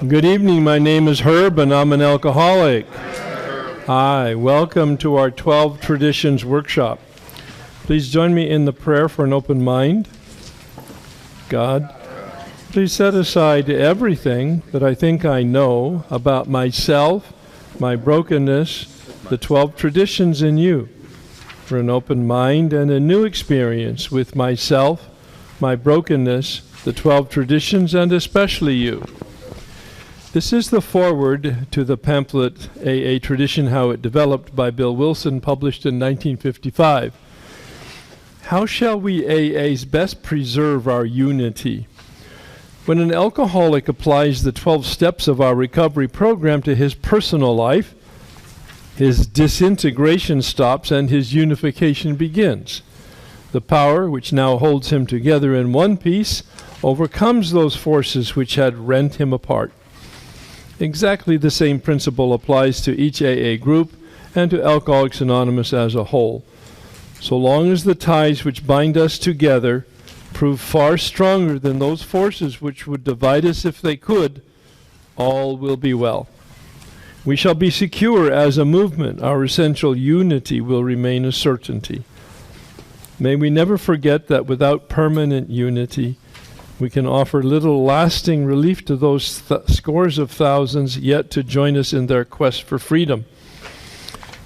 Good evening, my name is Herb and I'm an alcoholic. Hi, welcome to our 12 Traditions workshop. Please join me in the prayer for an open mind. God, please set aside everything that I think I know about myself, my brokenness, the 12 traditions in you, for an open mind and a new experience with myself, my brokenness, the 12 traditions, and especially you. This is the foreword to the pamphlet AA Tradition, How It Developed by Bill Wilson, published in 1955. How shall we AAs best preserve our unity? When an alcoholic applies the 12 steps of our recovery program to his personal life, his disintegration stops and his unification begins. The power which now holds him together in one piece overcomes those forces which had rent him apart. Exactly the same principle applies to each AA group and to Alcoholics Anonymous as a whole. So long as the ties which bind us together prove far stronger than those forces which would divide us if they could, all will be well. We shall be secure as a movement. Our essential unity will remain a certainty. May we never forget that without permanent unity, we can offer little lasting relief to those scores of thousands yet to join us in their quest for freedom.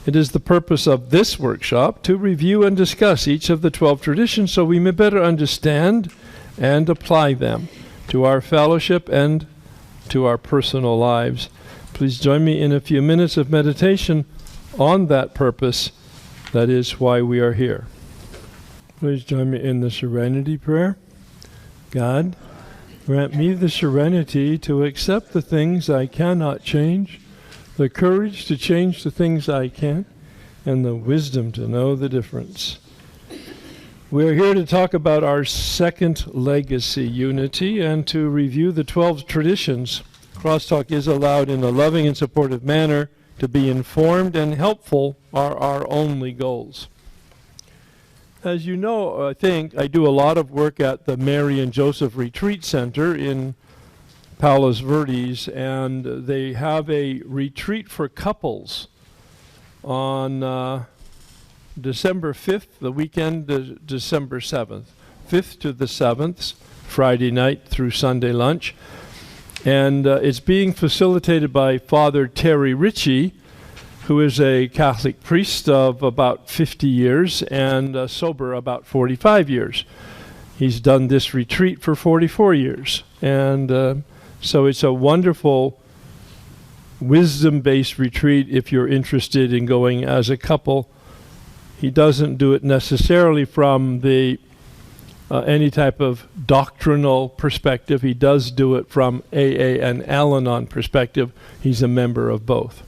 It is the purpose of this workshop to review and discuss each of the 12 traditions so we may better understand and apply them to our fellowship and to our personal lives. Please join me in a few minutes of meditation on that purpose. That is why we are here. Please join me in the serenity prayer. God, grant me the serenity to accept the things I cannot change, the courage to change the things I can, and the wisdom to know the difference. We are here to talk about our second legacy, unity, and to review the 12 traditions. Crosstalk is allowed in a loving and supportive manner. To be informed and helpful are our only goals. As you know, I think I do a lot of work at the Mary and Joseph Retreat Center in Palos Verdes, and they have a retreat for couples on December 5th, the weekend, December 7th. 5th to the 7th, Friday night through Sunday lunch. And it's being facilitated by Father Terry Ritchie, who is a Catholic priest of about 50 years and sober about 45 years. He's done this retreat for 44 years. And so it's a wonderful wisdom-based retreat if you're interested in going as a couple. He doesn't do it necessarily from the any type of doctrinal perspective. He does do it from AA and Al-Anon perspective. He's a member of both.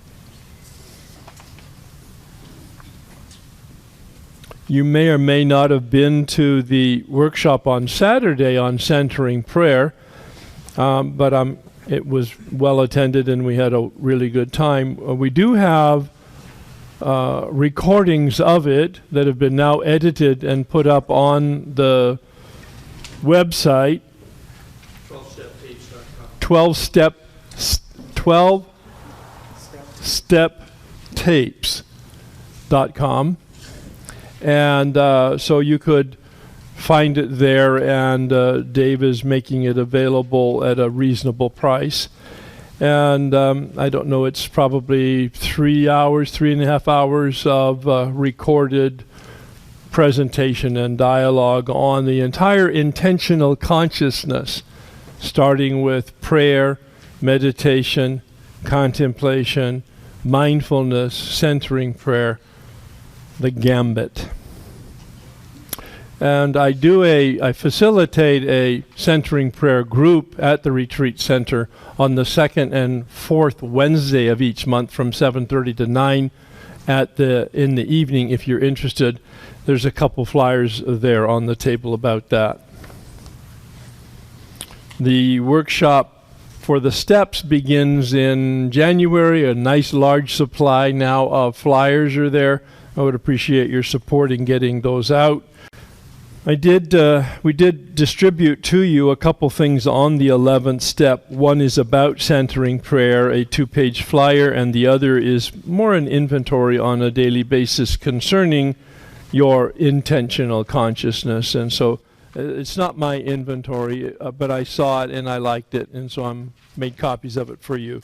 You may or may not have been to the workshop on Saturday on centering prayer, but it was well attended and we had a really good time. We do have recordings of it that have been now edited and put up on the website, 12steptapes.com. And so you could find it there, and Dave is making it available at a reasonable price. And I don't know, it's probably 3.5 hours of recorded presentation and dialogue on the entire intentional consciousness, starting with prayer, meditation, contemplation, mindfulness, centering prayer, the gambit. And I facilitate a centering prayer group at the retreat center on the second and fourth Wednesday of each month from 7:30 to 9 in the evening. If you're interested, there's a couple flyers there on the table about that. The workshop for the steps begins in January. A nice large supply now of flyers are there. I would appreciate your support in getting those out. We did distribute to you a couple things on the 11th step. One is about centering prayer, a 2-page flyer, and the other is more an inventory on a daily basis concerning your intentional consciousness. And so it's not my inventory, but I saw it and I liked it, and so I made copies of it for you.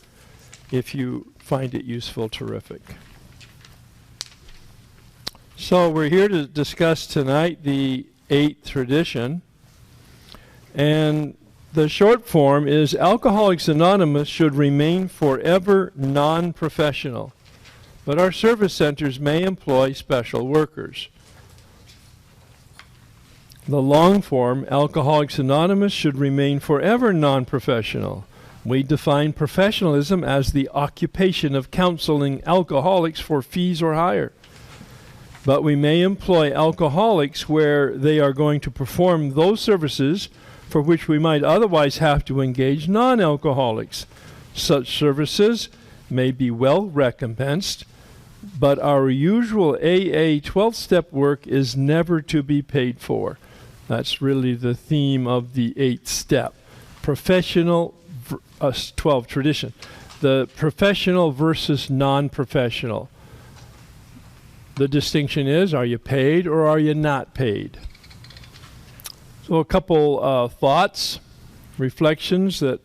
If you find it useful, terrific. So we're here to discuss tonight the 8th tradition, and the short form is Alcoholics Anonymous should remain forever non-professional, but our service centers may employ special workers. The long form, Alcoholics Anonymous should remain forever non-professional. We define professionalism as the occupation of counseling alcoholics for fees or hire. But we may employ alcoholics where they are going to perform those services for which we might otherwise have to engage non-alcoholics. Such services may be well recompensed, but our usual AA 12-step work is never to be paid for. That's really the theme of the 8th step. Professional, 12 tradition. The professional versus non-professional. The distinction is, are you paid or are you not paid? So a couple thoughts, reflections that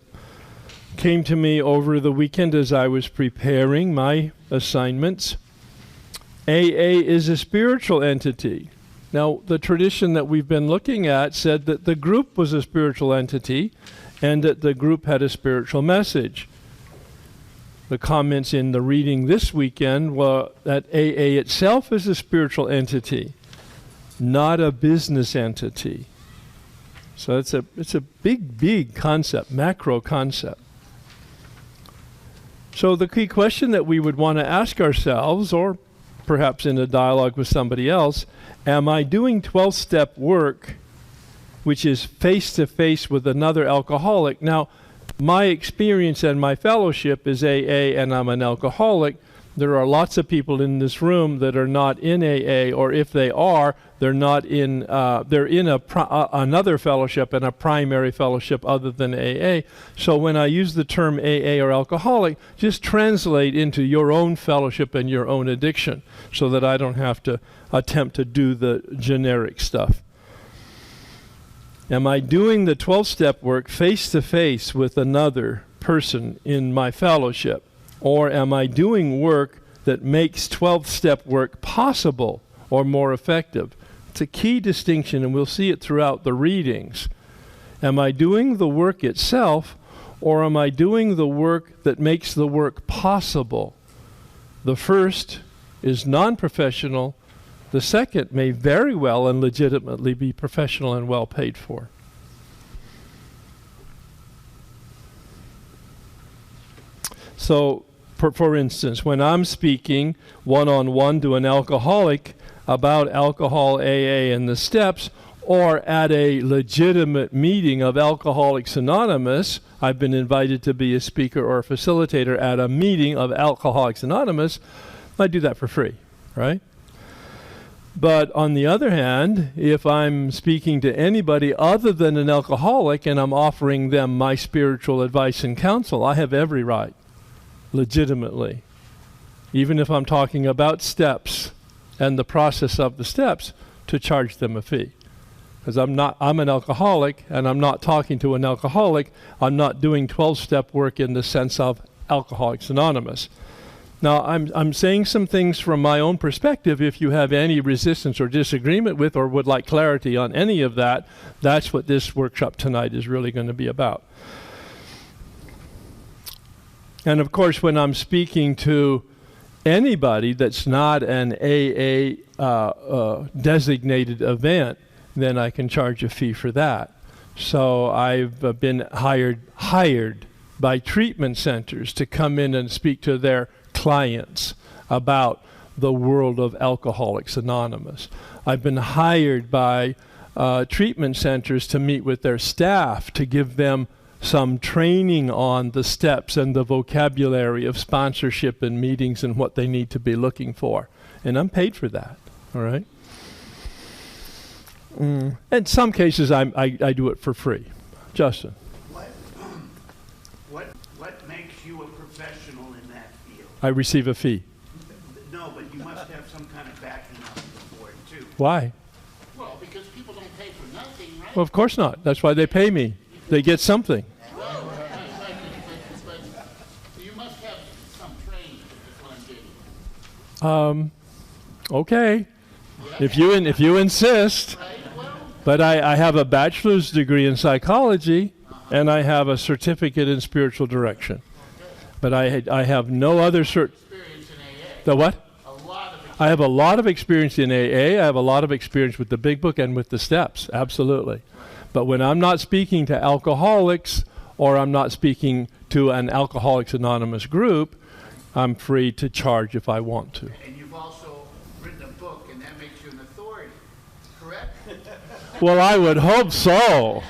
came to me over the weekend as I was preparing my assignments. AA is a spiritual entity. Now, the tradition that we've been looking at said that the group was a spiritual entity and that the group had a spiritual message. The comments in the reading this weekend were that AA itself is a spiritual entity, not a business entity. So it's a big concept, macro concept. So the key question that we would want to ask ourselves, or perhaps in a dialogue with somebody else, am I doing 12-step work which is face-to-face with another alcoholic? Now, my experience and my fellowship is AA, and I'm an alcoholic. There are lots of people in this room that are not in AA, or if they are, they're not in. They're in another fellowship and a primary fellowship other than AA. So when I use the term AA or alcoholic, just translate into your own fellowship and your own addiction, so that I don't have to attempt to do the generic stuff. Am I doing the 12-step work face-to-face with another person in my fellowship? Or am I doing work that makes 12-step work possible or more effective? It's a key distinction, and we'll see it throughout the readings. Am I doing the work itself, or am I doing the work that makes the work possible? The first is non-professional. The second may very well and legitimately be professional and well paid for. So, for instance, when I'm speaking one-on-one to an alcoholic about alcohol, AA, and the steps, or at a legitimate meeting of Alcoholics Anonymous, I've been invited to be a speaker or a facilitator at a meeting of Alcoholics Anonymous, I do that for free, right? But on the other hand, if I'm speaking to anybody other than an alcoholic and I'm offering them my spiritual advice and counsel, I have every right, legitimately, even if I'm talking about steps and the process of the steps, to charge them a fee. Because I'm an alcoholic, and I'm not talking to an alcoholic. I'm not doing 12-step work in the sense of Alcoholics Anonymous. Now, I'm saying some things from my own perspective. If you have any resistance or disagreement with, or would like clarity on any of that, that's what this workshop tonight is really going to be about. And of course, when I'm speaking to anybody that's not an AA designated event, then I can charge a fee for that. So I've been hired by treatment centers to come in and speak to their clients about the world of Alcoholics Anonymous. I've been hired by treatment centers to meet with their staff to give them some training on the steps and the vocabulary of sponsorship and meetings and what they need to be looking for. And I'm paid for that, all right? In some cases, I do it for free. Justin. What makes you a professional in that field? I receive a fee. No, but you must have some kind of backing up for it, too. Why? Well, because people don't pay for nothing, right? Well, of course not. That's why they pay me. They get something. Well, but you must have some training, is what I'm getting. Okay. If you insist. Right? Well, But I have a bachelor's degree in psychology, and I have a certificate in spiritual direction. But I have no other experience in AA. The what? A lot of it. I have a lot of experience in AA. I have a lot of experience with the Big Book and with the steps, absolutely. But when I'm not speaking to alcoholics or I'm not speaking to an Alcoholics Anonymous group, I'm free to charge if I want to. And you've also written a book, and that makes you an authority, correct? Well, I would hope so.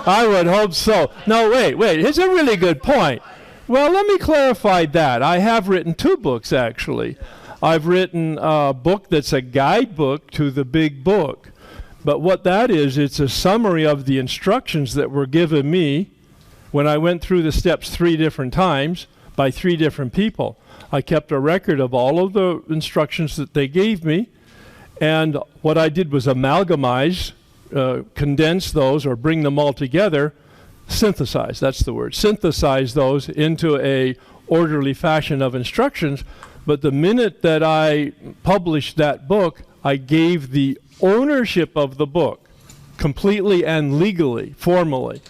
I would hope so. No, wait. It's a really good point. Well, let me clarify that. I have written 2 books, actually. I've written a book that's a guidebook to the Big Book. But what that is, it's a summary of the instructions that were given me when I went through the steps 3 different times by 3 different people. I kept a record of all of the instructions that they gave me, and what I did was amalgamize, condense those or bring them all together, synthesize, that's the word, synthesize those into a orderly fashion of instructions. But the minute that I published that book, I gave the ownership of the book completely and legally, formally,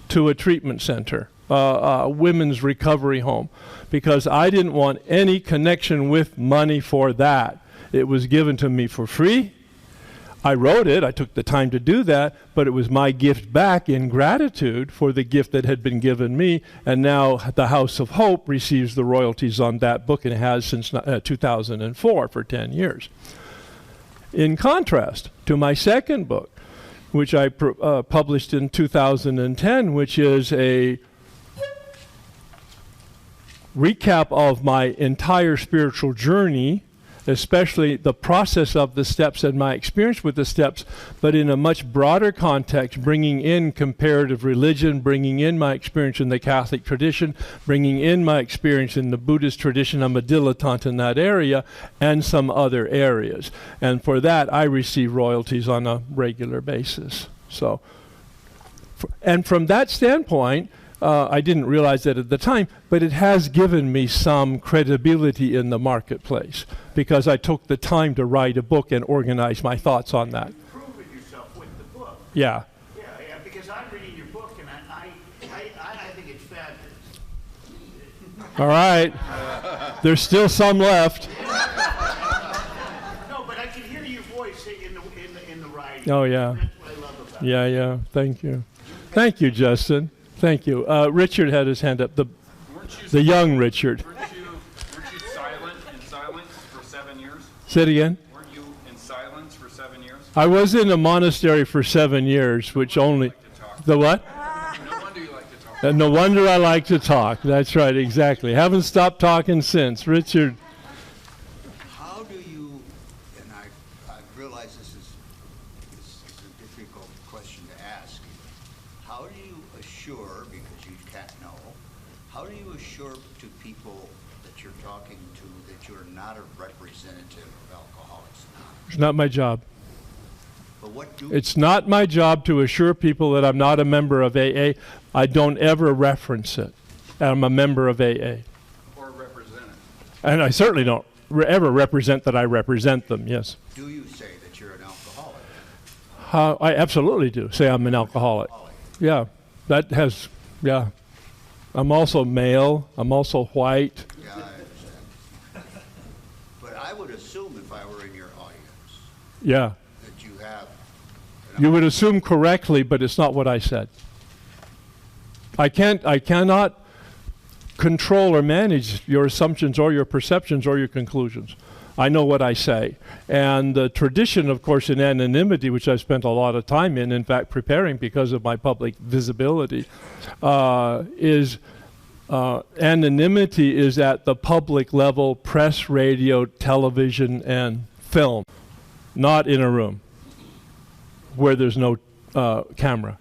to a treatment center, a women's recovery home, because I didn't want any connection with money for that. It was given to me for free. I wrote it, I took the time to do that, but it was my gift back in gratitude for the gift that had been given me, and now the House of Hope receives the royalties on that book, and it has since 2004 for 10 years. In contrast to my second book, which I published in 2010, which is a recap of my entire spiritual journey, especially the process of the steps and my experience with the steps, but in a much broader context, bringing in comparative religion, bringing in my experience in the Catholic tradition, bringing in my experience in the Buddhist tradition. I'm a dilettante in that area, and some other areas. And for that, I receive royalties on a regular basis. So, and from that standpoint, I didn't realize that at the time, but it has given me some credibility in the marketplace because I took the time to write a book and organize my thoughts on that. You've proven yourself with the book. Yeah. Yeah, because I'm reading your book, and I think it's fabulous. All right. There's still some left. No, but I can hear your voice in the writing. Oh, yeah. That's what I love about it. Yeah. Thank you. Thank you, Justin. Thank you. Richard had his hand up. The young Richard. Weren't you silent in silence for 7 years? Say it again. Weren't you in silence for 7 years? I was in a monastery for 7 years, which only... The what? No wonder you like to talk. And no wonder I like to talk. That's right, exactly. Haven't stopped talking since. Richard. How do you, and I realize this is a difficult question to ask, how do you assure, because you can't know, how do you assure to people that you're talking to that you're not a representative of Alcoholics Anonymous? It's not my job. But what do It's not my job to assure people that I'm not a member of AA. I don't ever reference it. I'm a member of AA. Or represent it? And I certainly don't ever represent that I represent them, yes. do you say that you're an alcoholic? I absolutely do say I'm an alcoholic. Yeah, that has, yeah. I'm also male. I'm also white. Yeah, I understand. But I would assume if I were in your audience Yeah. that you have You would assume correctly, but it's not what I said. I cannot control or manage your assumptions or your perceptions or your conclusions. I know what I say. And the tradition, of course, in anonymity, which I've spent a lot of time in fact, preparing because of my public visibility, is anonymity is at the public level, press, radio, television, and film, not in a room. where there's no camera.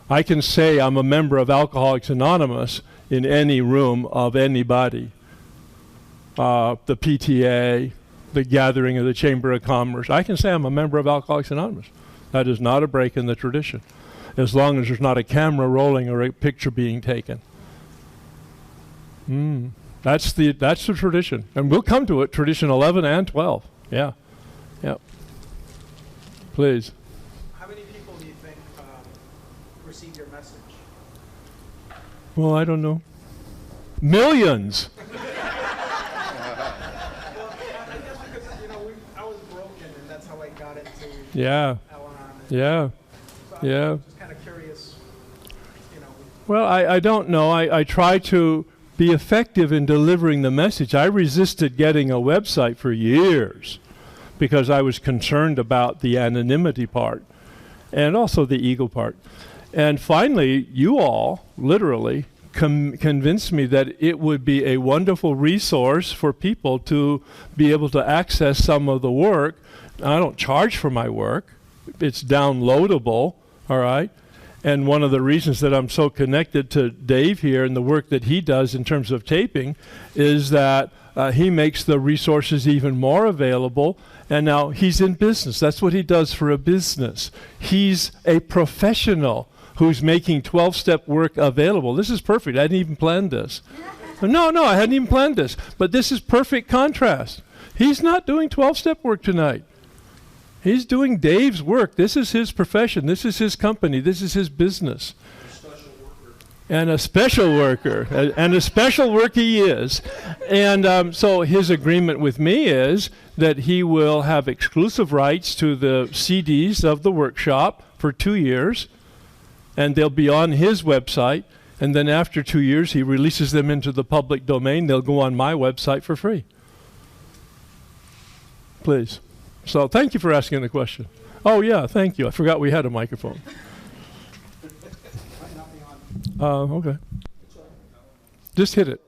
I can say I'm a member of Alcoholics Anonymous in any room of anybody. The PTA, the gathering of the Chamber of Commerce. I can say I'm a member of Alcoholics Anonymous. That is not a break in the tradition, as long as there's not a camera rolling or a picture being taken. That's the tradition. And we'll come to it, tradition 11 and 12. Yeah. Yep. Please. How many people do you think receive your message? Well, I don't know. Millions. Well, I guess because, I was broken, and that's how I got into Yeah. Al-Anon. Yeah. So Yeah. I'm just kind of curious, Well, I don't know. I try to be effective in delivering the message. I resisted getting a website for years because I was concerned about the anonymity part and also the ego part. And finally, you all literally convinced me that it would be a wonderful resource for people to be able to access some of the work. I don't charge for my work. It's downloadable, all right? And one of the reasons that I'm so connected to Dave here and the work that he does in terms of taping is that he makes the resources even more available. And now he's in business. That's what he does for a business. He's a professional who's making 12-step work available. This is perfect. I hadn't even planned this. No, I hadn't even planned this. But this is perfect contrast. He's not doing 12-step work tonight. He's doing Dave's work. This is his profession. This is his company. This is his business. And a special worker. And a special worker he is. And so his agreement with me is that he will have exclusive rights to the CDs of the workshop for 2 years. And they'll be on his website. And then after 2 years, he releases them into the public domain. They'll go on my website for free. Please. So thank you for asking the question. Oh, yeah, thank you. I forgot we had a microphone. Okay. Just hit it.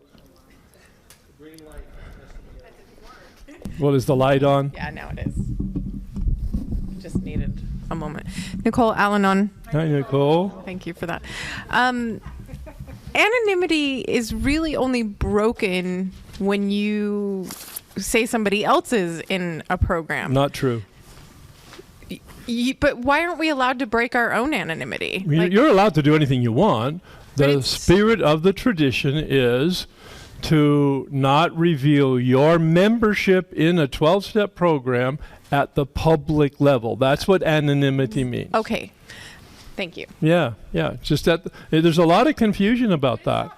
Well, is the light on? Yeah, now it is. Just needed a moment. Nicole Al-Anon. Hi, Nicole. Thank you for that. Anonymity is really only broken when you say somebody else is in a program. Not true. But why aren't we allowed to break our own anonymity? You're allowed to do anything you want. The But spirit of the tradition is to not reveal your membership in a 12-step program at the public level. That's what anonymity means. Okay. Thank you. Yeah. Just that there's a lot of confusion about that.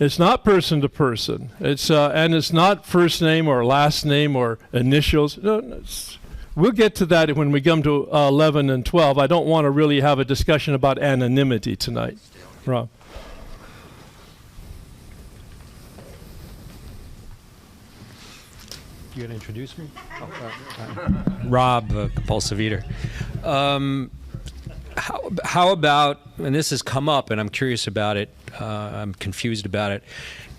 It's not person to person. It's and it's not first name or last name or initials. No, we'll get to that when we come to 11 and 12. I don't want to really have a discussion about anonymity tonight. Rob. You gonna introduce me? Rob, compulsive eater. How about, and this has come up, and I'm curious about it. I'm confused about it.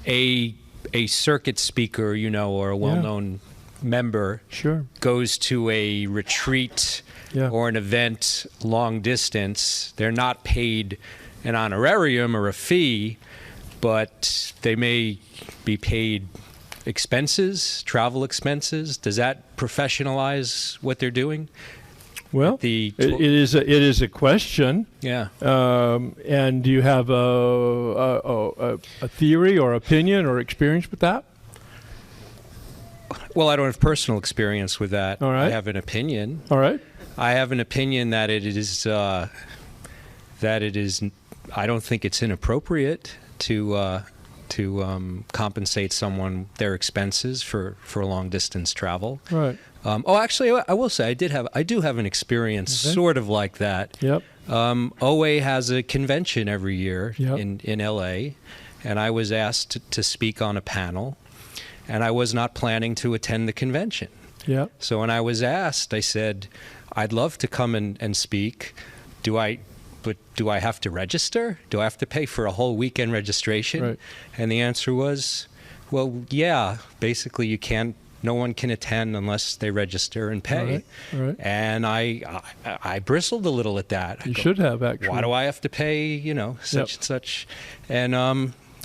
A circuit speaker, or a well-known member, Sure. goes to a retreat or an event long distance. They're not paid an honorarium or a fee, but they may be paid expenses, travel expenses. Does that professionalize what they're doing? Well, it is a question. Yeah. And do you have a theory or opinion or experience with that? Well, I don't have personal experience with that. All right. I have an opinion. All right. I have an opinion that it is. I don't think it's inappropriate to compensate someone their expenses for long distance travel. Right. Actually, I will say I do have an experience sort of like that. Yep. OA has a convention every year Yep. in LA, and I was asked to speak on a panel, and I was not planning to attend the convention. Yep. So when I was asked, I said, I'd love to come and speak. Do I have to register? Do I have to pay for a whole weekend registration? Right. And the answer was, well, yeah. Basically, you can't no one can attend unless they register and pay. All right. And I bristled a little at that. You should have, actually. Why do I have to pay, such and such? And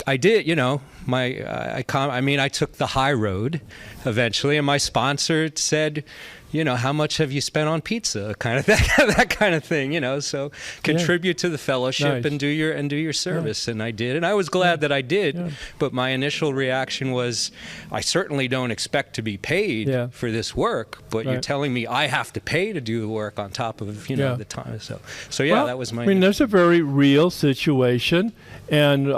I did, I took the high road eventually, and my sponsor said, how much have you spent on pizza? Kind of that kind of thing, So contribute to the fellowship and do your service, and I did, and I was glad that I did. Yeah. But my initial reaction was, I certainly don't expect to be paid for this work, but you're telling me I have to pay to do the work on top of the time. So well, that was my. I mean, there's a very real situation, and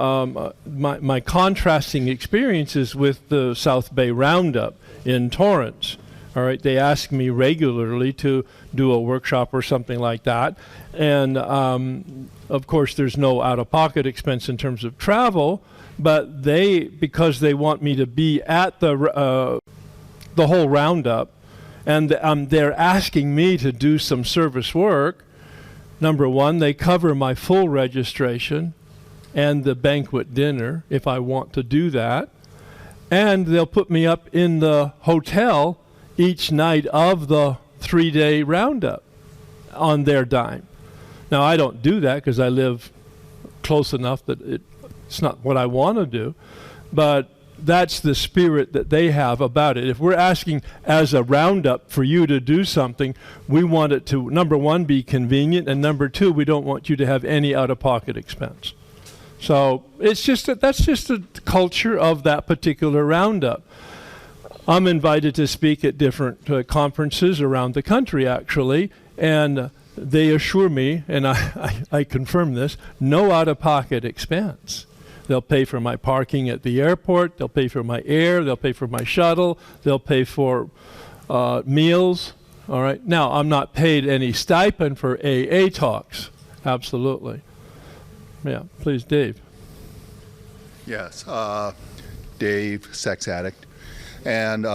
my contrasting experiences with the South Bay Roundup in Torrance. All right, they ask me regularly to do a workshop or something like that, and of course there's no out-of-pocket expense in terms of travel, but because they want me to be at the whole roundup, and they're asking me to do some service work. Number one, they cover my full registration and the banquet dinner if I want to do that, and they'll put me up in the hotel each night of the 3-day roundup on their dime. Now, I don't do that because I live close enough that it's not what I want to do, but that's the spirit that they have about it. If we're asking as a roundup for you to do something, we want it to, number one, be convenient, and number two, we don't want you to have any out-of-pocket expense. So that's just the culture of that particular roundup. I'm invited to speak at different conferences around the country, actually, and they assure me, and I confirm this, no out-of-pocket expense. They'll pay for my parking at the airport, they'll pay for my air, they'll pay for my shuttle, they'll pay for meals. All right. Now, I'm not paid any stipend for AA talks. Absolutely. Yeah, please, Dave. Yes, Dave, sex addict. And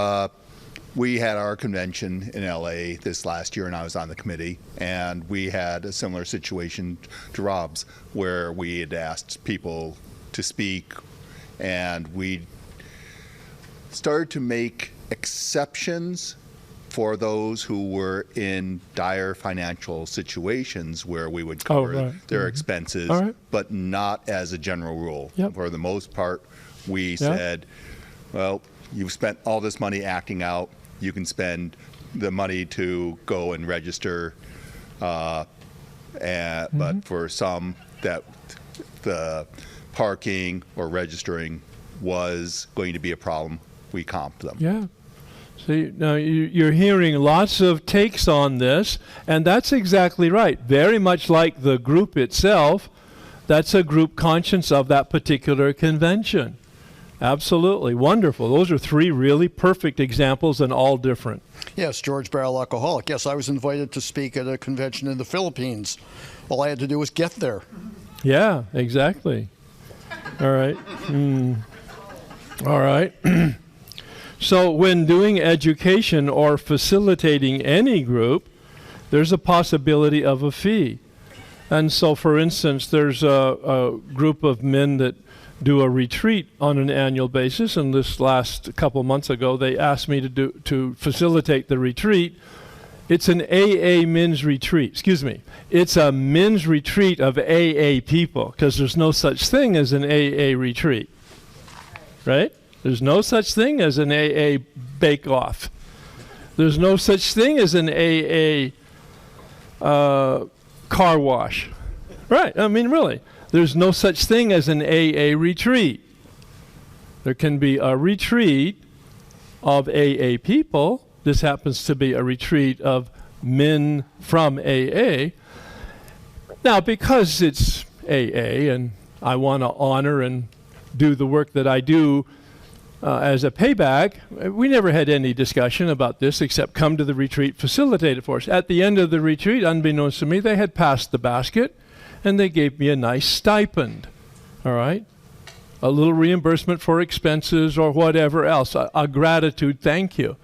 we had our convention in LA this last year, and I was on the committee, and we had a similar situation to Rob's, where we had asked people to speak, and we started to make exceptions for those who were in dire financial situations where we would cover their expenses, but not as a general rule. Yep. For the most part, we said, well, you've spent all this money acting out. You can spend the money to go and register. But for some, that the parking or registering was going to be a problem, we comped them. Yeah. See, now you're hearing lots of takes on this, and that's exactly right. Very much like the group itself, that's a group conscience of that particular convention. Absolutely. Wonderful. Those are 3 really perfect examples and all different. Yes, George Barrel Alcoholic. Yes, I was invited to speak at a convention in the Philippines. All I had to do was get there. Yeah, exactly. All right. All right. So when doing education or facilitating any group, there's a possibility of a fee. And so, for instance, there's a group of men that do a retreat on an annual basis, and this last couple months ago they asked me to facilitate the retreat. It's an AA men's retreat. Excuse me. It's a men's retreat of AA people, because there's no such thing as an AA retreat. Right? There's no such thing as an AA bake-off. There's no such thing as an AA car wash. Right. I mean, really. There's no such thing as an AA retreat. There can be a retreat of AA people. This happens to be a retreat of men from AA. Now, because it's AA and I want to honor and do the work that I do as a payback, we never had any discussion about this except come to the retreat, facilitate it for us. At the end of the retreat, unbeknownst to me, they had passed the basket and they gave me a nice stipend, all right? A little reimbursement for expenses or whatever else, a gratitude thank you.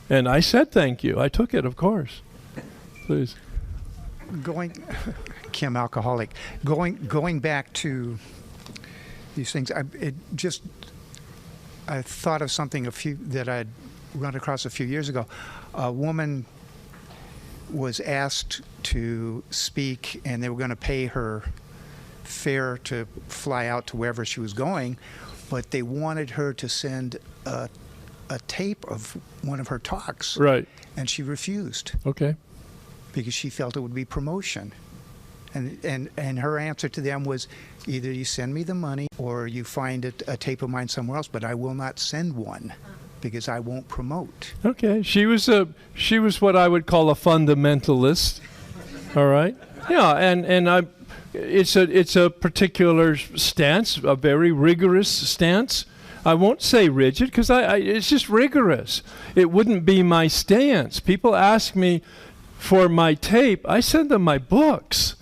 And I said thank you. I took it, of course. Please. Kim, alcoholic. Going back to these things, I thought of something that I'd run across a few years ago. A woman was asked to speak, and they were going to pay her fare to fly out to wherever she was going, but they wanted her to send a tape of one of her talks. Right. And she refused. Okay. Because she felt it would be promotion. And her answer to them was, either you send me the money or you find a tape of mine somewhere else, but I will not send one because I won't promote. Okay. She was what I would call a fundamentalist. All right. Yeah, and it's a particular stance, a very rigorous stance. I won't say rigid because it's just rigorous. It wouldn't be my stance. People ask me for my tape. I send them my books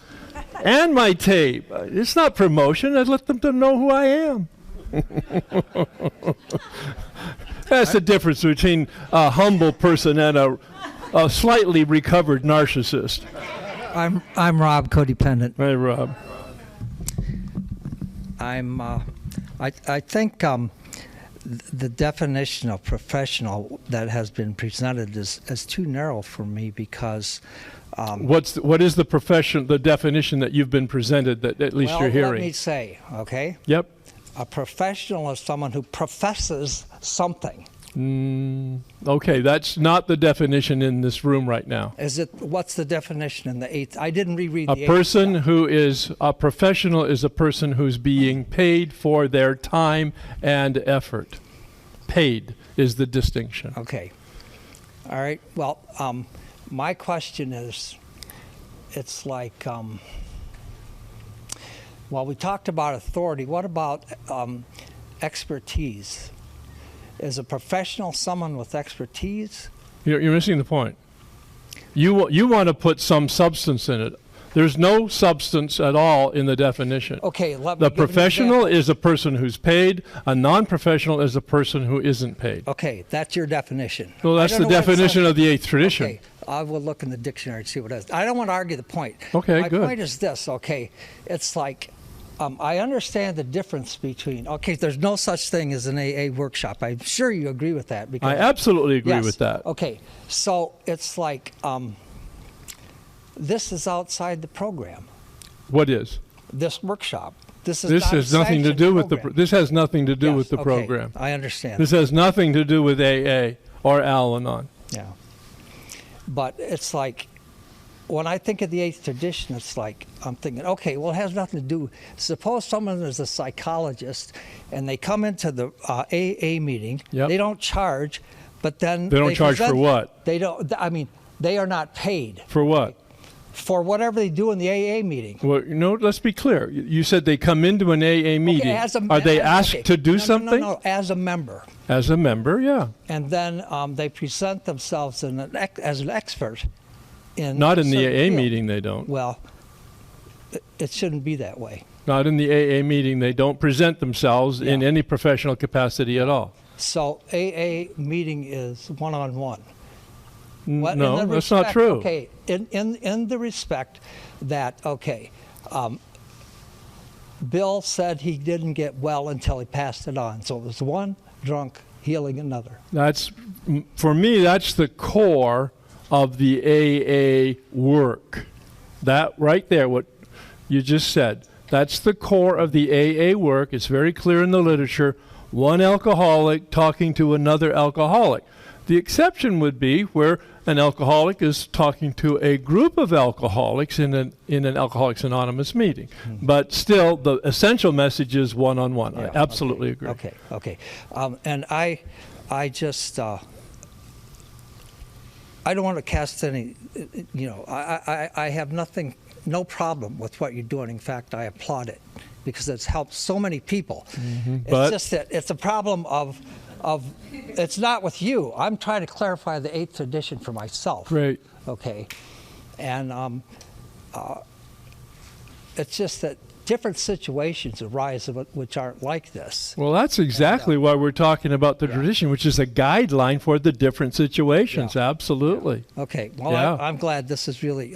and my tape. It's not promotion. I let them to know who I am. That's the difference between a humble person and a slightly recovered narcissist. I'm Rob, codependent. Hey, Rob. I think the definition of professional that has been presented is too narrow for me because. What is the definition that you've been presented that at least you're hearing? Let me say, okay? Yep. A professional is someone who professes something. Okay, that's not the definition in this room right now. What's the definition in the 8th? I didn't reread the 8th. A person who is a professional is a person who's being paid for their time and effort. Paid is the distinction. Okay. All right. Well, my question is, it's like, well, we talked about authority. What about expertise? Is a professional someone with expertise? You're missing the point. You want to put some substance in it. There's no substance at all in the definition. Okay, the professional is a person who's paid. A non-professional is a person who isn't paid. Okay, that's your definition. Well, that's the definition of the 8th tradition. Okay, I will look in the dictionary to see what it is. I don't want to argue the point. Okay, good. My point is this, okay, it's like, I understand the difference between, okay, there's no such thing as an AA workshop. I'm sure you agree with that. Because, I absolutely agree with that. Okay, so it's like, this is outside the program. What is? This workshop. This has nothing to do with this has nothing to do with the program. I understand. This has nothing to do with AA or Al-Anon. Yeah. But it's like, when I think of the 8th tradition, it's like, I'm thinking, okay, well, it has nothing to do. Suppose someone is a psychologist and they come into the AA meeting. Yep. They don't charge, but then they don't charge for what? They don't. I mean, they are not paid. For what? For whatever they do in the AA meeting. Well, let's be clear. You said they come into an AA meeting. Okay, are they asked to do something? No, as a member. As a member, yeah. And then they present themselves as an expert. Not in the AA meeting, they don't. Well, it shouldn't be that way. Not in the AA meeting, they don't present themselves in any professional capacity at all. So AA meeting is one-on-one. No, that's not true. Okay, in the respect that, okay, Bill said he didn't get well until he passed it on. So it was one drunk healing another. For me, that's the core of the AA work. That right there, what you just said, that's the core of the AA work. It's very clear in the literature. One alcoholic talking to another alcoholic. The exception would be where an alcoholic is talking to a group of alcoholics in an Alcoholics Anonymous meeting. Mm-hmm. But still, the essential message is one-on-one. Yeah, I absolutely agree. Okay. And I just... I don't want to cast any, I have no problem with what you're doing. In fact, I applaud it because it's helped so many people. Mm-hmm. It's just that it's a problem of it's not with you. I'm trying to clarify the 8th tradition for myself. Right. Okay. And it's just that different situations arise which aren't like this. Well, that's exactly why we're talking about the tradition, which is a guideline for the different situations. Yeah. Absolutely. Yeah. Okay. Well, I'm glad this is really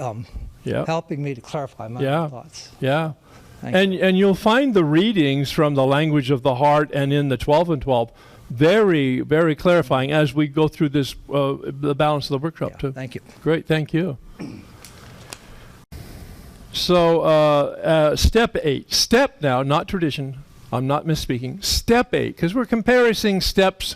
helping me to clarify my thoughts. Yeah. And you'll find the readings from the language of the heart and in the 12 and 12 very, very clarifying as we go through this, the balance of the workshop too. Thank you. Great, thank you. So step 8. Step now, not tradition. I'm not misspeaking. Step 8, because we're comparing steps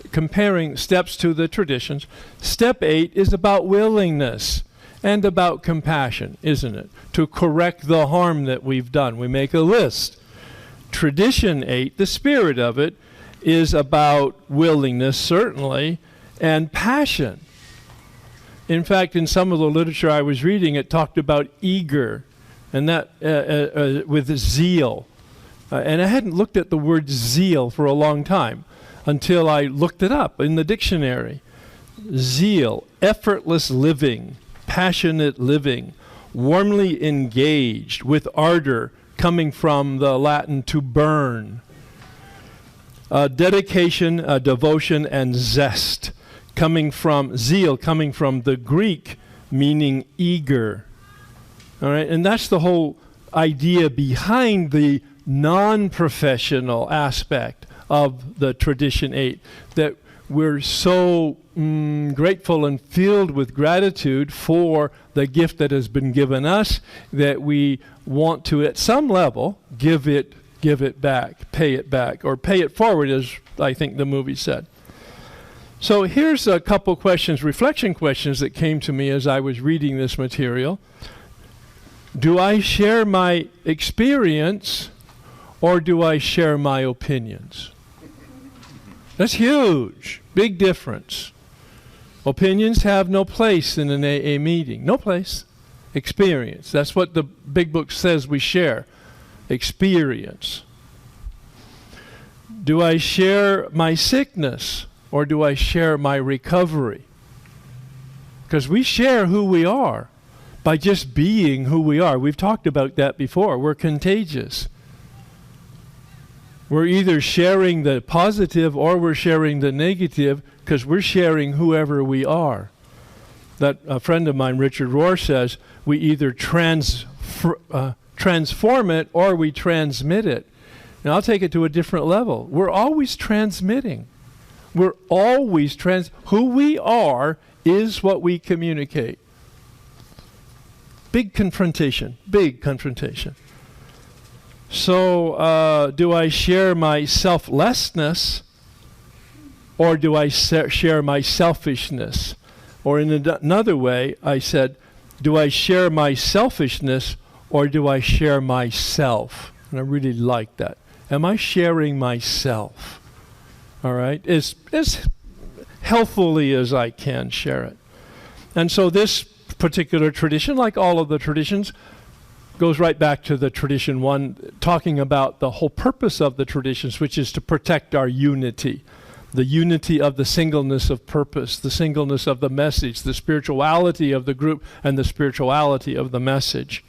to the traditions. Step 8 is about willingness and about compassion, isn't it? To correct the harm that we've done. We make a list. Tradition 8, the spirit of it, is about willingness, certainly, and passion. In fact, in some of the literature I was reading, it talked about eager, and that with zeal. And I hadn't looked at the word zeal for a long time until I looked it up in the dictionary. Zeal, effortless living, passionate living, warmly engaged, with ardor, coming from the Latin to burn. Dedication, devotion, and zest, coming from zeal, coming from the Greek, meaning eager. All right, and that's the whole idea behind the non-professional aspect of the Tradition 8, that we're so grateful and filled with gratitude for the gift that has been given us that we want to, at some level, give it back, pay it back, or pay it forward, as I think the movie said. So here's a couple questions, reflection questions that came to me as I was reading this material. Do I share my experience or do I share my opinions? That's huge, big difference. Opinions have no place in an AA meeting, no place. Experience, that's what the big book says we share. Experience. Do I share my sickness or do I share my recovery? Because we share who we are by just being who we are. We've talked about that before. We're contagious. We're either sharing the positive or we're sharing the negative because we're sharing whoever we are. That a friend of mine, Richard Rohr, says we either transform it or we transmit it. Now I'll take it to a different level. We're always transmitting. We're always who we are is what we communicate. Big confrontation, big confrontation. So do I share my selflessness or do I share my selfishness? Or in another way, I said, do I share my selfishness or do I share myself? And I really like that. Am I sharing myself? All right? As healthfully as I can share it. And so this particular tradition, like all of the traditions, goes right back to the tradition 1, talking about the whole purpose of the traditions, which is to protect our unity. The unity of the singleness of purpose, the singleness of the message, the spirituality of the group, and the spirituality of the message.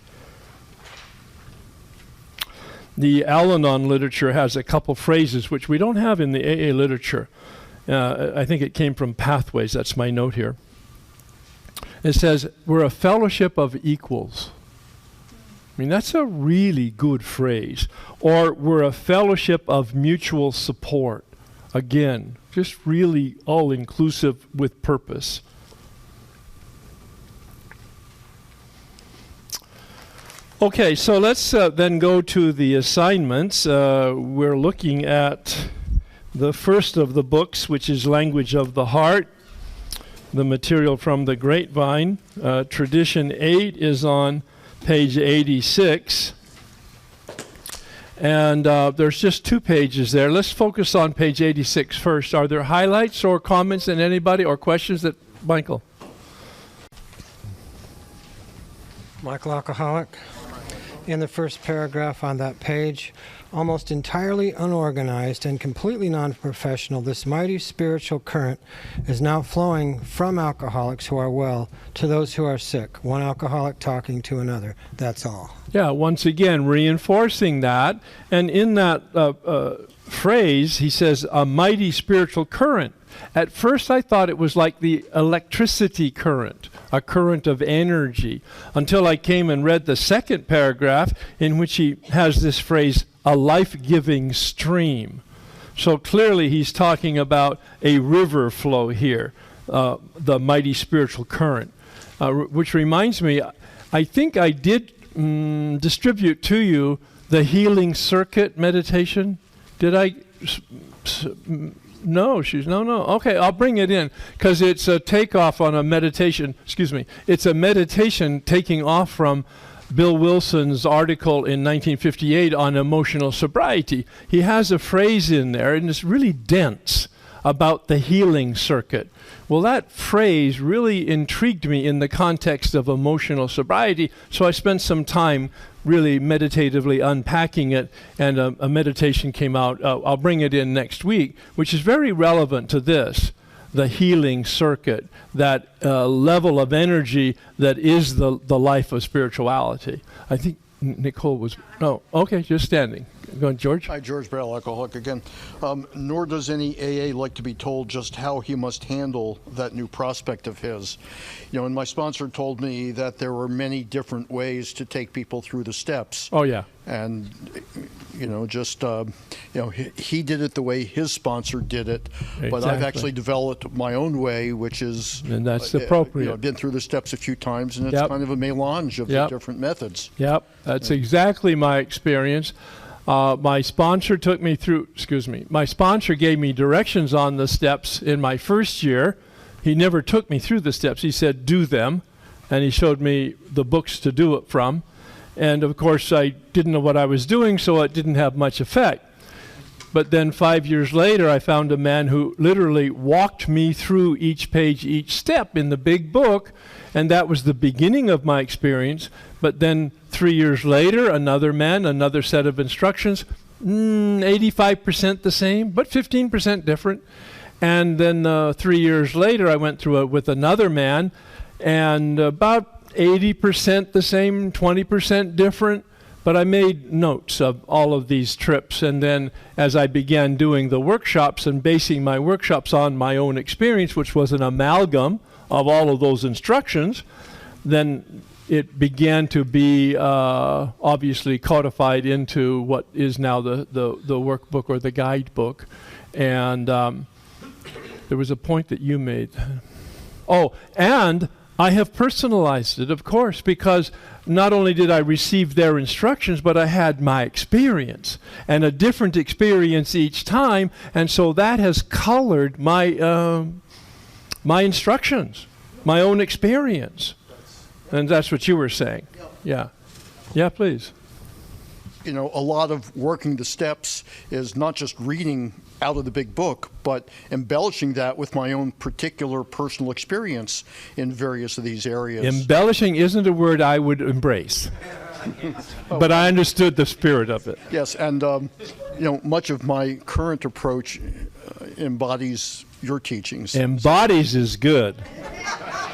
The Al-Anon literature has a couple phrases which we don't have in the AA literature. I think it came from Pathways, that's my note here. It says, we're a fellowship of equals. I mean, that's a really good phrase. Or we're a fellowship of mutual support. Again, just really all-inclusive with purpose. Okay, so let's then go to the assignments. We're looking at the first of the books, which is Language of the Heart, the material from the Grapevine. Tradition 8 is on page 86. And there's just 2 pages there. Let's focus on page 86 first. Are there highlights or comments in anybody or questions that, Michael? Michael Alcoholic. In the first paragraph on that page, almost entirely unorganized and completely non-professional, this mighty spiritual current is now flowing from alcoholics who are well to those who are sick, one alcoholic talking to another. That's all. Yeah, once again, reinforcing that. And in that phrase, he says, a mighty spiritual current. At first I thought it was like the electricity current, a current of energy, until I came and read the second paragraph in which he has this phrase, a life-giving stream. So clearly he's talking about a river flow here, the mighty spiritual current, which reminds me, I think I did distribute to you the healing circuit meditation. Did I? No. Okay, I'll bring it in because it's a takeoff on a meditation. Excuse me. It's a meditation taking off from Bill Wilson's article in 1958 on emotional sobriety. He has a phrase in there, and it's really dense, about the healing circuit. Well, that phrase really intrigued me in the context of emotional sobriety, so I spent some time really meditatively unpacking it, and a meditation came out. I'll bring it in next week, which is very relevant to this, the healing circuit, that level of energy that is the life of spirituality. I think Nicole was, no, okay, just standing. Go on, George. Hi, George, barrel alcoholic again. Nor does any AA like to be told just how he must handle that new prospect of his. You know, and my sponsor told me that there were many different ways to take people through the steps. Oh, yeah. And, you know, just, you know, he did it the way his sponsor did it. Exactly. But I've actually developed my own way, which is... And that's appropriate. You know, I've been through the steps a few times, and it's kind of a melange of the different methods. Yep, that's exactly my experience. My sponsor took me through, my sponsor gave me directions on the steps in my first year. He never took me through the steps. He said, do them. And he showed me the books to do it from. And of course, I didn't know what I was doing, so it didn't have much effect. But then 5 years later, I found a man who literally walked me through each page, each step in the big book. And that was the beginning of my experience. But then 3 years later, another man, another set of instructions, 85% the same, but 15% different. And then 3 years later, I went through it with another man, and about 80% the same, 20% different. But I made notes of all of these trips. And then as I began doing the workshops and basing my workshops on my own experience, which was an amalgam of all of those instructions, then it began to be obviously codified into what is now the workbook or the guidebook. And there was a point that you made. Oh, and I have personalized it, of course, because not only did I receive their instructions, but I had my experience, and a different experience each time, and so that has colored my my instructions, my own experience. And that's what you were saying. Yeah. Yeah, please. You know, a lot of working the steps is not just reading out of the big book, but embellishing that with my own particular personal experience in various of these areas. Embellishing isn't a word I would embrace, but I understood the spirit of it. Yes, and you know, much of my current approach embodies your teachings. Embodies is good.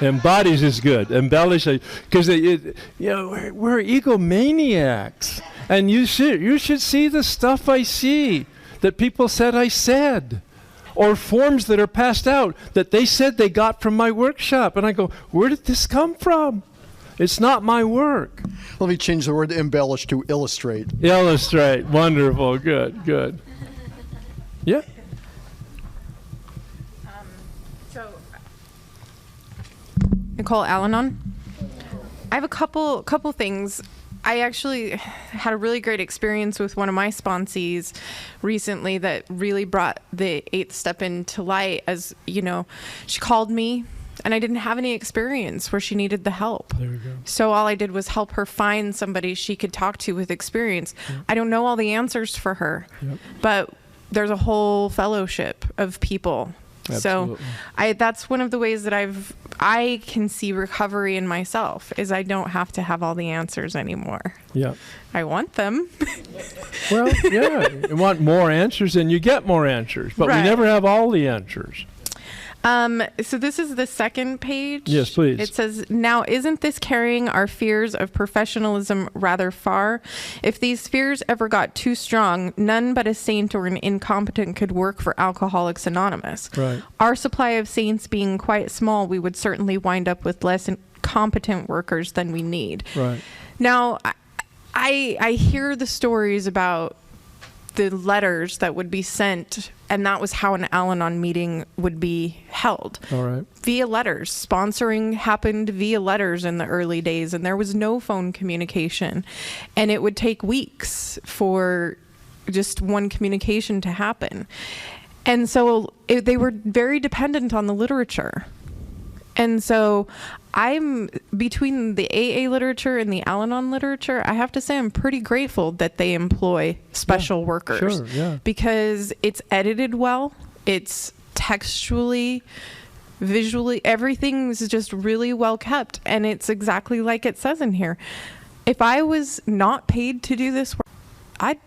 Embodies is good. Embellish, because you know, we're egomaniacs, and you should see the stuff I see that people said I said, or forms that are passed out that they said they got from my workshop, and I go, where did this come from? It's not my work. Let me change the word embellish to illustrate. Illustrate. Wonderful. Good. Good. Yeah. Nicole Al-Anon. I have a couple things. I actually had a really great experience with one of my sponsees recently that really brought the 8th step into light. As you know, she called me and I didn't have any experience where she needed the help. There we go. So all I did was help her find somebody she could talk to with experience. Yep. I don't know all the answers for her, but there's a whole fellowship of people. Absolutely. So that's one of the ways that I can see recovery in myself, is I don't have to have all the answers anymore. Yeah. I want them. Well, yeah. You want more answers and you get more answers, but we never have all the answers. So this is the second page. Yes, please. It says, now isn't this carrying our fears of professionalism rather far? If these fears ever got too strong, none but a saint or an incompetent could work for Alcoholics Anonymous. Right. Our supply of saints being quite small, we would certainly wind up with less competent workers than we need. Right. Now, I hear the stories about the letters that would be sent, and that was how an Al-Anon meeting would be held. All right. Via letters. Sponsoring happened via letters in the early days, and there was no phone communication. And it would take weeks for just one communication to happen. And so they were very dependent on the literature. And so I'm, between the AA literature and the Al-Anon literature, I have to say I'm pretty grateful that they employ special workers. Sure, yeah. Because it's edited well, it's textually, visually, everything's just really well kept, and it's exactly like it says in here. If I was not paid to do this work,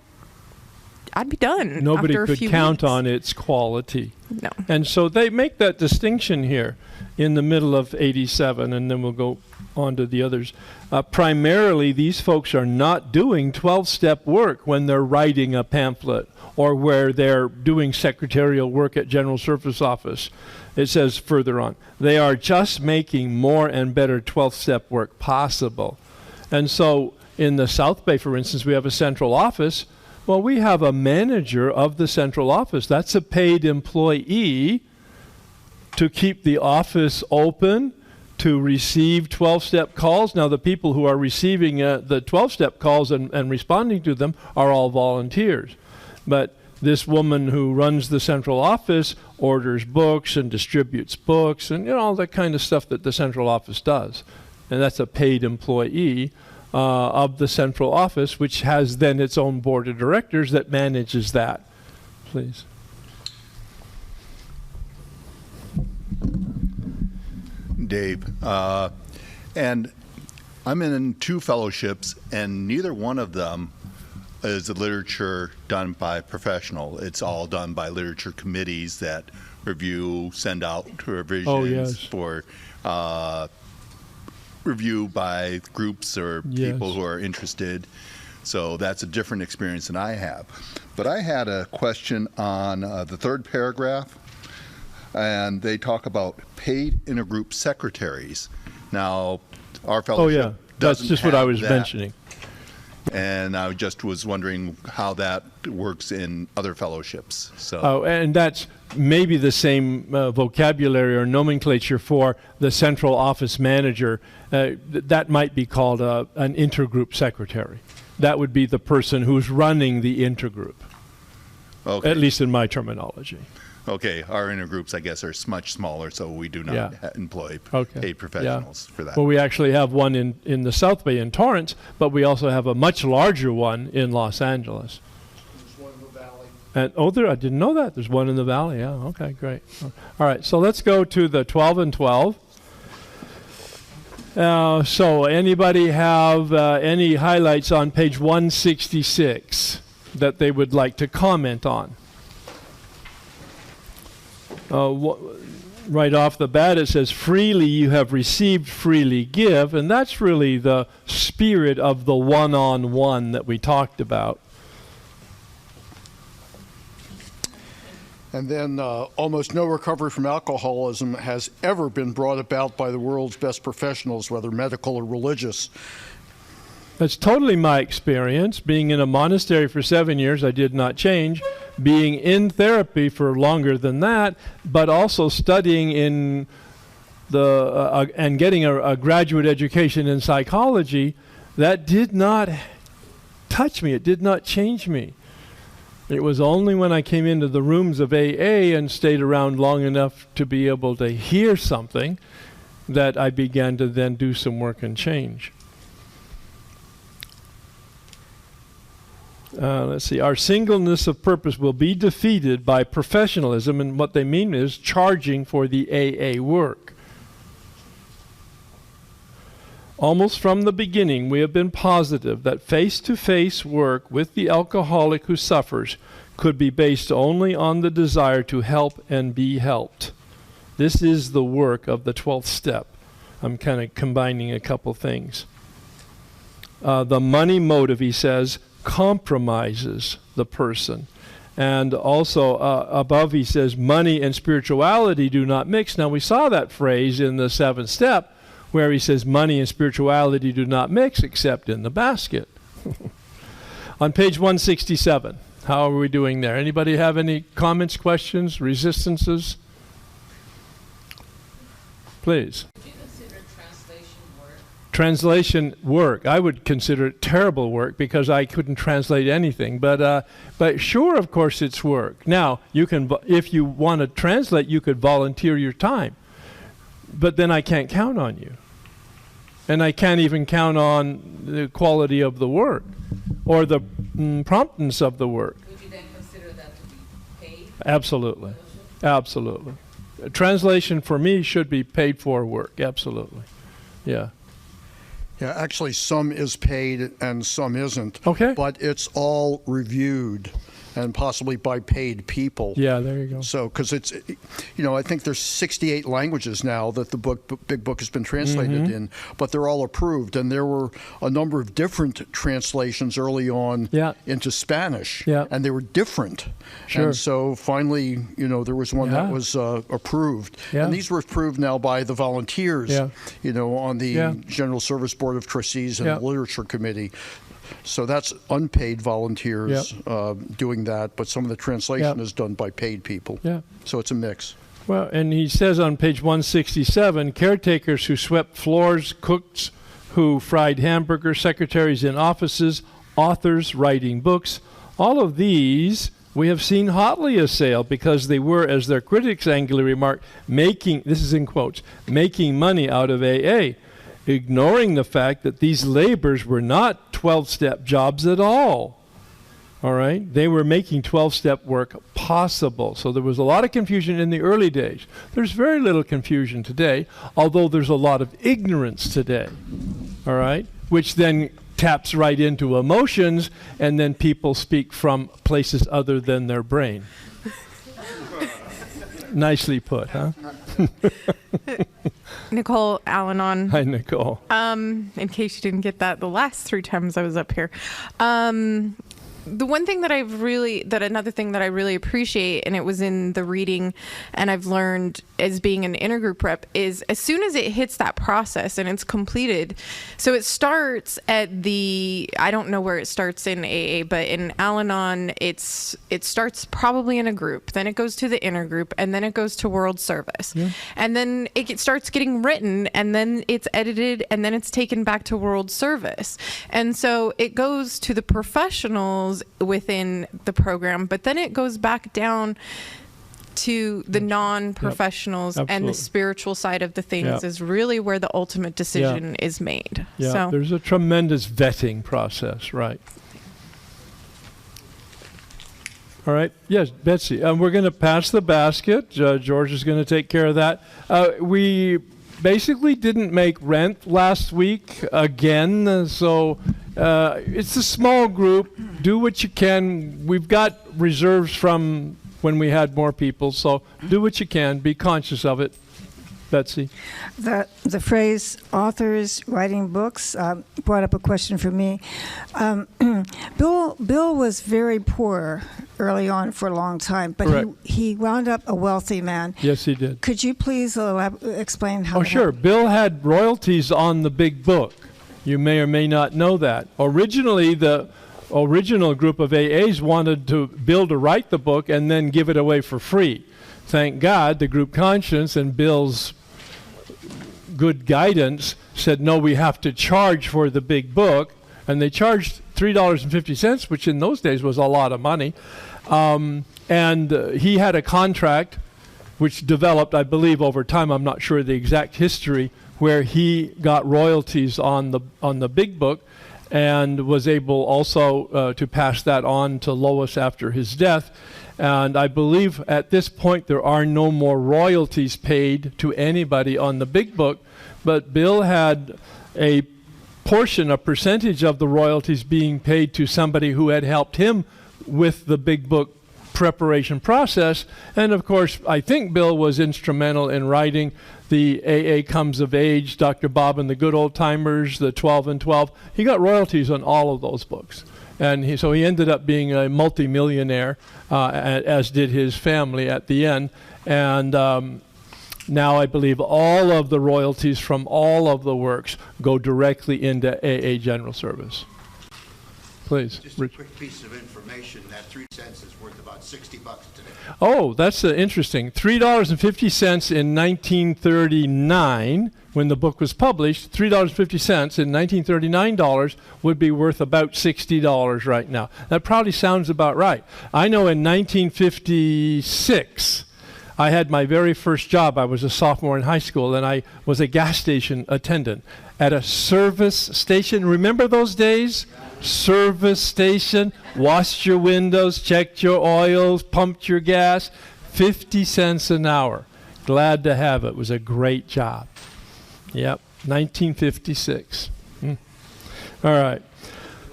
I'd be done. Nobody after a could few count weeks. on its quality. No. And so they make that distinction here in the middle of 87, and then we'll go on to the others. Primarily, these folks are not doing 12-step work when they're writing a pamphlet or where they're doing secretarial work at General Service Office. It says further on, they are just making more and better 12-step work possible. And so in the South Bay, for instance, we have a central office. Well, we have a manager of the central office. That's a paid employee to keep the office open, to receive 12-step calls. Now, the people who are receiving the 12-step calls and responding to them are all volunteers. But this woman who runs the central office orders books and distributes books and all that kind of stuff that the central office does. And that's a paid employee of the central office, which has then its own board of directors that manages that. Please. Dave, and I'm in 2 fellowships, and neither one of them is the literature done by professional. It's all done by literature committees that review, send out revisions for review by groups or people who are interested. So that's a different experience than I have. But I had a question on the 3rd paragraph, and they talk about paid intergroup secretaries. Now, our fellowship that's doesn't just what I have was that. mentioning. And I just was wondering how that works in other fellowships. So. Oh, and that's maybe the same vocabulary or nomenclature for the central office manager. That might be called an intergroup secretary. That would be the person who's running the intergroup, at least in my terminology. Okay, our intergroups, I guess, are much smaller, so we do not employ paid professionals for that. Well, we actually have one in the South Bay in Torrance, but we also have a much larger one in Los Angeles. There's one in the valley. And I didn't know that. There's one in the valley. Yeah. Okay. Great. All right. So let's go to the 12 and 12. So anybody have any highlights on page 166 that they would like to comment on? Right off the bat, it says, freely you have received, freely give. And that's really the spirit of the one-on-one that we talked about. And then almost no recovery from alcoholism has ever been brought about by the world's best professionals, whether medical or religious. That's totally my experience. Being in a monastery for 7 years, I did not change. Being in therapy for longer than that, but also studying in and getting a graduate education in psychology, that did not touch me. It did not change me. It was only when I came into the rooms of AA and stayed around long enough to be able to hear something that I began to then do some work and change. Let's see. Our singleness of purpose will be defeated by professionalism, and what they mean is charging for the AA work. Almost from the beginning, we have been positive that face-to-face work with the alcoholic who suffers could be based only on the desire to help and be helped. This is the work of the 12th step. I'm kind of combining a couple things. The money motive, he says, compromises the person. And also above he says, money and spirituality do not mix. Now we saw that phrase in the 7th step where he says money and spirituality do not mix except in the basket. On page 167, how are we doing there? Anybody have any comments, questions, resistances? Please. Would you consider translation work? Translation work. I would consider it terrible work because I couldn't translate anything. But sure, of course, it's work. Now, you can, if you want to translate, you could volunteer your time. But then I can't count on you. And I can't even count on the quality of the work or the promptness of the work. Would you then consider that to be paid? Absolutely. Absolutely. Translation for me should be paid for work. Absolutely. Yeah. Yeah, actually some is paid and some isn't. Okay. But it's all reviewed and possibly by paid people. Yeah, there you go. So, because it's, you know, I think there's 68 languages now that the Big Book has been translated in, but they're all approved. And there were a number of different translations early on into Spanish, and they were different. Sure. And so finally, you know, there was one that was approved. And these were approved now by the volunteers, you know, on the General Service Board of Trustees and the Literature Committee. So that's unpaid volunteers doing that, but some of the translation is done by paid people. So it's a mix. Well, and he says on page 167, caretakers who swept floors, cooks who fried hamburgers, secretaries in offices, authors writing books, all of these we have seen hotly assailed because they were, as their critics angrily remark, making, this is in quotes, making money out of AA, ignoring the fact that these labors were not 12-step jobs at all. All right? They were making 12-step work possible. So there was a lot of confusion in the early days. There's very little confusion today, although there's a lot of ignorance today. All right? Which then taps right into emotions, and then people speak from places other than their brain. Nicely put, huh? Nicole Al-Anon. Hi, Nicole. In case you didn't get that the last 3 times I was up here. The one thing that another thing that I really appreciate, and it was in the reading, and I've learned as being an intergroup rep, is as soon as it hits that process and it's completed, so it starts at I don't know where it starts in AA, but in Al-Anon, it starts probably in a group, then it goes to the intergroup, and then it goes to World Service. And then it starts getting written, and then it's edited, and then it's taken back to World Service. And so it goes to the professionals within the program, but then it goes back down to the non-professionals, and the spiritual side of the things is really where the ultimate decision is made. So there's a tremendous vetting process, right? All right. Yes, Betsy. We're going to pass the basket. George is going to take care of that. We basically didn't make rent last week again, so it's a small group. Do what you can. We've got reserves from when we had more people, so do what you can. Be conscious of it. Betsy? The phrase authors writing books brought up a question for me. Bill was very poor early on for a long time, but he wound up a wealthy man. Yes, he did. Could you please explain how? Oh, sure. Bill had royalties on the big book. You may or may not know that. Originally, the original group of AAs wanted Bill to write the book and then give it away for free. Thank God, the group conscience and Bill's good guidance said, no, we have to charge for the big book. And they charged $3.50, which in those days was a lot of money. And he had a contract which developed, I believe, over time. I'm not sure the exact history, where he got royalties on the big book and was able also to pass that on to Lois after his death. And I believe at this point there are no more royalties paid to anybody on the big book, but Bill had a percentage of the royalties being paid to somebody who had helped him with the big book preparation process. And of course, I think Bill was instrumental in writing the AA Comes of Age, Dr. Bob and the Good Old Timers, the 12 and 12. He got royalties on all of those books. And so he ended up being a multimillionaire, as did his family at the end. And now I believe all of the royalties from all of the works go directly into AA General Service. Please. Just a quick piece of information, that 3 cents is worth about $60 today. Oh, that's interesting. $3.50 in 1939, when the book was published, $3.50 in 1939 would be worth about $60 right now. That probably sounds about right. I know in 1956, I had my very first job. I was a sophomore in high school, and I was a gas station attendant at a service station. Remember those days? Yeah. Service station, washed your windows, checked your oils, pumped your gas, 50 cents an hour. Glad to have it. It was a great job. Yep, 1956. All right.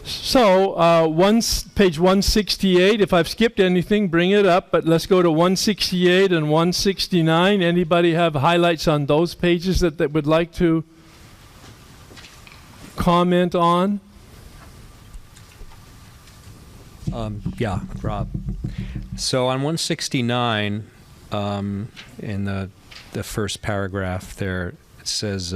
So, page 168, if I've skipped anything, bring it up, but let's go to 168 and 169. Anybody have highlights on those pages that would like to comment on? Yeah, Rob. So on 169, in the first paragraph there, it says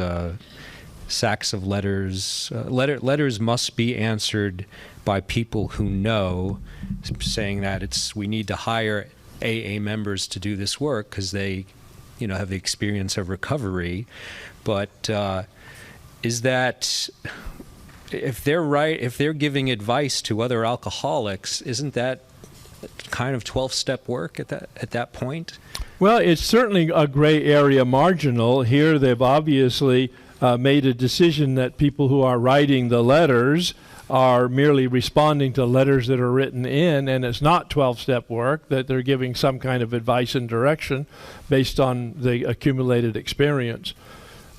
sacks of letters. Letters must be answered by people who know, saying that we need to hire AA members to do this work because they, have the experience of recovery. But is that... If they're giving advice to other alcoholics, isn't that kind of 12-step work at that point? Well, it's certainly a gray area marginal. Here they've obviously made a decision that people who are writing the letters are merely responding to letters that are written in, and it's not 12-step work, that they're giving some kind of advice and direction based on the accumulated experience.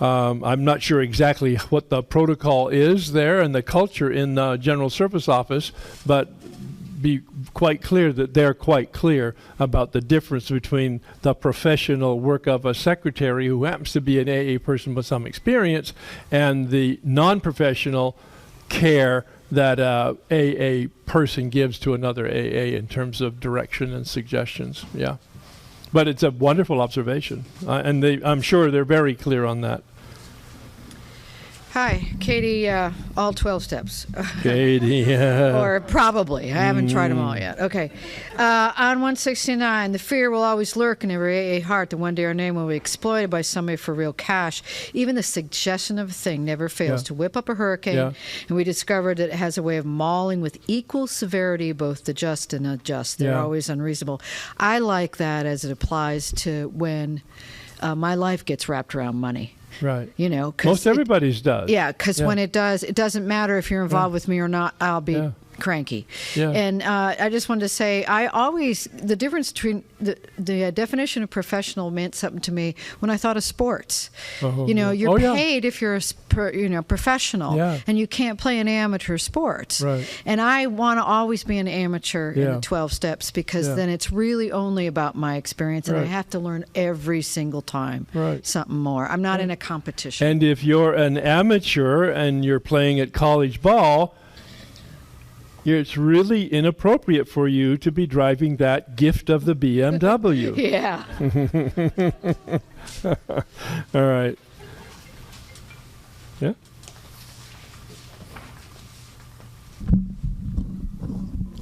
I'm not sure exactly what the protocol is there and the culture in the General Service Office, but be quite clear that they're quite clear about the difference between the professional work of a secretary who happens to be an AA person with some experience and the non-professional care that AA person gives to another AA in terms of direction and suggestions. Yeah. But it's a wonderful observation, and I'm sure they're very clear on that. Hi, Katie, all 12 steps. Katie. Or probably. I haven't tried them all yet. Okay. On 169, the fear will always lurk in every AA heart that one day our name will be exploited by somebody for real cash. Even the suggestion of a thing never fails to whip up a hurricane, and we discovered that it has a way of mauling with equal severity both the just and unjust. They're always unreasonable. I like that as it applies to when my life gets wrapped around money. Right. Most everybody's does. Yeah, because when it does, it doesn't matter if you're involved with me or not. I'll be cranky. Yeah. And I just wanted to say, the difference between the definition of professional meant something to me when I thought of sports. You're paid if you're a professional, and you can't play an amateur sports. Right. And I want to always be an amateur in the 12 steps because then it's really only about my experience, and I have to learn every single time something more. I'm not in a competition. And if you're an amateur and you're playing at college ball, it's really inappropriate for you to be driving that gift of the BMW. Yeah. All right. Yeah.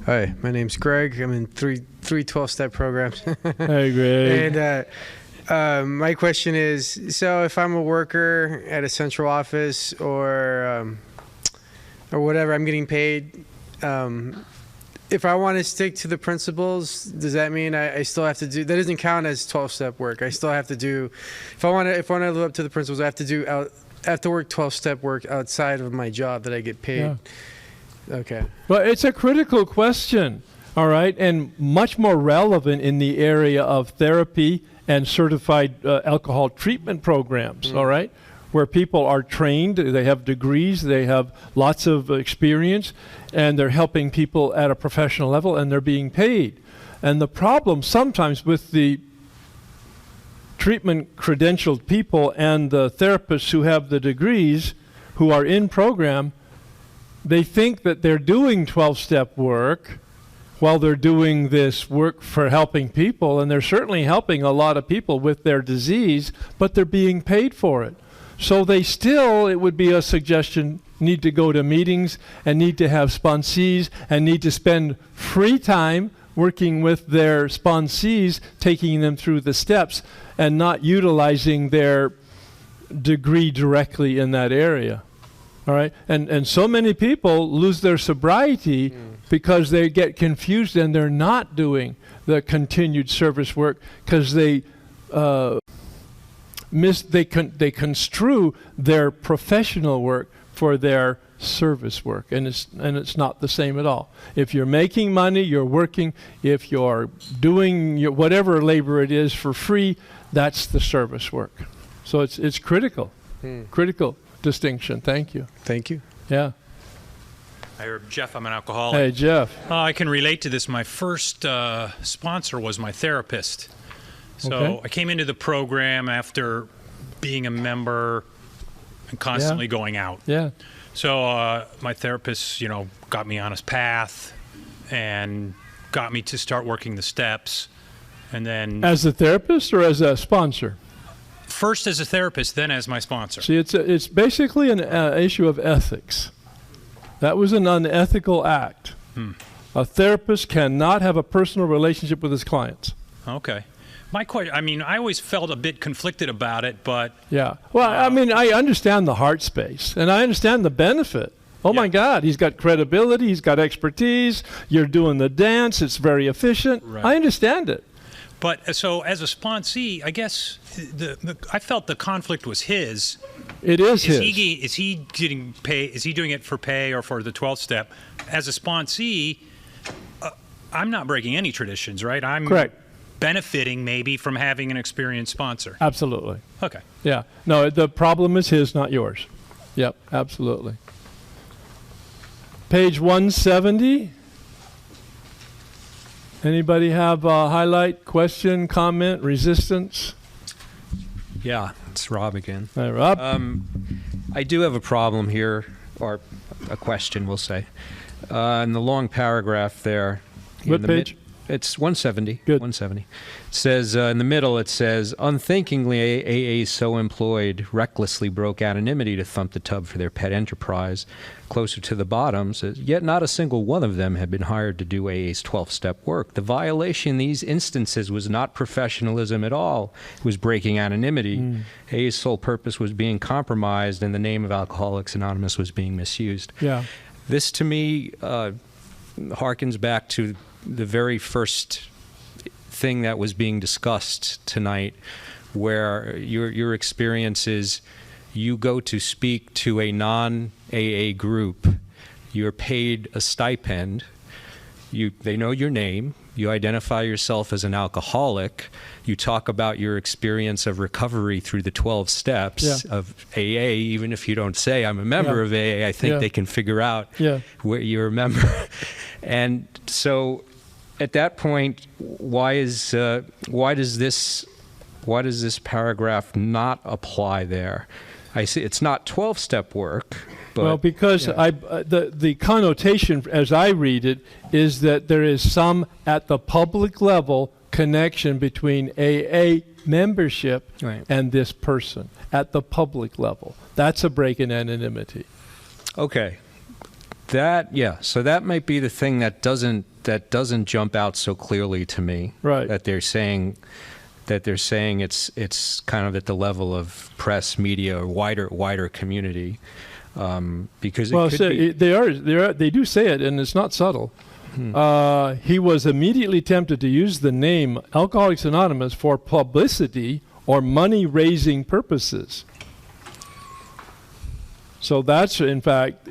Hi, my name's Greg. I'm in three 12-step programs. Hey, Greg. And my question is, so if I'm a worker at a central office or whatever, I'm getting paid. If I want to stick to the principles, does that mean I still have to do? That doesn't count as 12-step work. I still have to do. If I want to live up to the principles, I have to work 12-step work outside of my job that I get paid. Yeah. Okay. Well, it's a critical question, all right, and much more relevant in the area of therapy and certified alcohol treatment programs, all right, where people are trained, they have degrees, they have lots of experience, and they're helping people at a professional level, and they're being paid. And the problem sometimes with the treatment credentialed people and the therapists who have the degrees who are in program, they think that they're doing 12-step work while they're doing this work for helping people, and they're certainly helping a lot of people with their disease, but they're being paid for it. So they still, it would be a suggestion, need to go to meetings and need to have sponsees and need to spend free time working with their sponsees, taking them through the steps and not utilizing their degree directly in that area. All right, and so many people lose their sobriety because they get confused and they're not doing the continued service work because they construe their professional work for their service work, and it's not the same at all. If you're making money, you're working. If you're doing whatever labor it is for free, that's the service work. So it's critical, critical distinction. Thank you. Thank you. Yeah. Hi, Jeff. I'm an alcoholic. Hey, Jeff. I can relate to this. My first sponsor was my therapist. So Okay. I came into the program after being a member and constantly going out. Yeah. So my therapist, got me on his path and got me to start working the steps. And then As a therapist or as a sponsor? first as a therapist, then as my sponsor. See, it's basically an issue of ethics. That was an unethical act. A therapist cannot have a personal relationship with his clients. Okay. My question, I always felt a bit conflicted about it, but... Yeah. Well, I understand the heart space, and I understand the benefit. Oh, my God, he's got credibility, he's got expertise, you're doing the dance, it's very efficient. Right. I understand it. But so as a sponsee, I guess I felt the conflict was his. It is his. Is he getting pay? Is he doing it for pay or for the 12th step? As a sponsee, I'm not breaking any traditions, right? I'm Correct. benefiting maybe from having an experienced sponsor. Absolutely. Okay. Yeah. No, the problem is his, not yours. Yep, absolutely. Page 170. Anybody have a highlight, question, comment, resistance? Yeah, it's Rob again. Hi, Rob. I do have a problem here, or a question, we'll say. In the long paragraph there. What page? It's 170. Good. 170. It says, in the middle, it says, unthinkingly, AA so employed recklessly broke anonymity to thump the tub for their pet enterprise. Closer to the bottom says, yet not a single one of them had been hired to do AA's 12-step work. The violation in these instances was not professionalism at all. It was breaking anonymity. AA's sole purpose was being compromised, and the name of Alcoholics Anonymous was being misused. Yeah. This, to me, harkens back to the very first thing that was being discussed tonight, where your experience is you go to speak to a non-AA group, you're paid a stipend, they know your name, you identify yourself as an alcoholic, you talk about your experience of recovery through the 12 steps of AA, even if you don't say I'm a member of AA, I think they can figure out where you're a member. And so at that point, why does this paragraph not apply there? I see it's not 12-step work. But, well, because the connotation, as I read it, is that there is some at the public level connection between AA membership and this person at the public level. That's a break in anonymity. Okay. So that might be the thing that doesn't jump out so clearly to me. Right. That they're saying it's kind of at the level of press, media, or wider community. Because they do say it, and it's not subtle. He was immediately tempted to use the name Alcoholics Anonymous for publicity or money-raising purposes. So that's, in fact,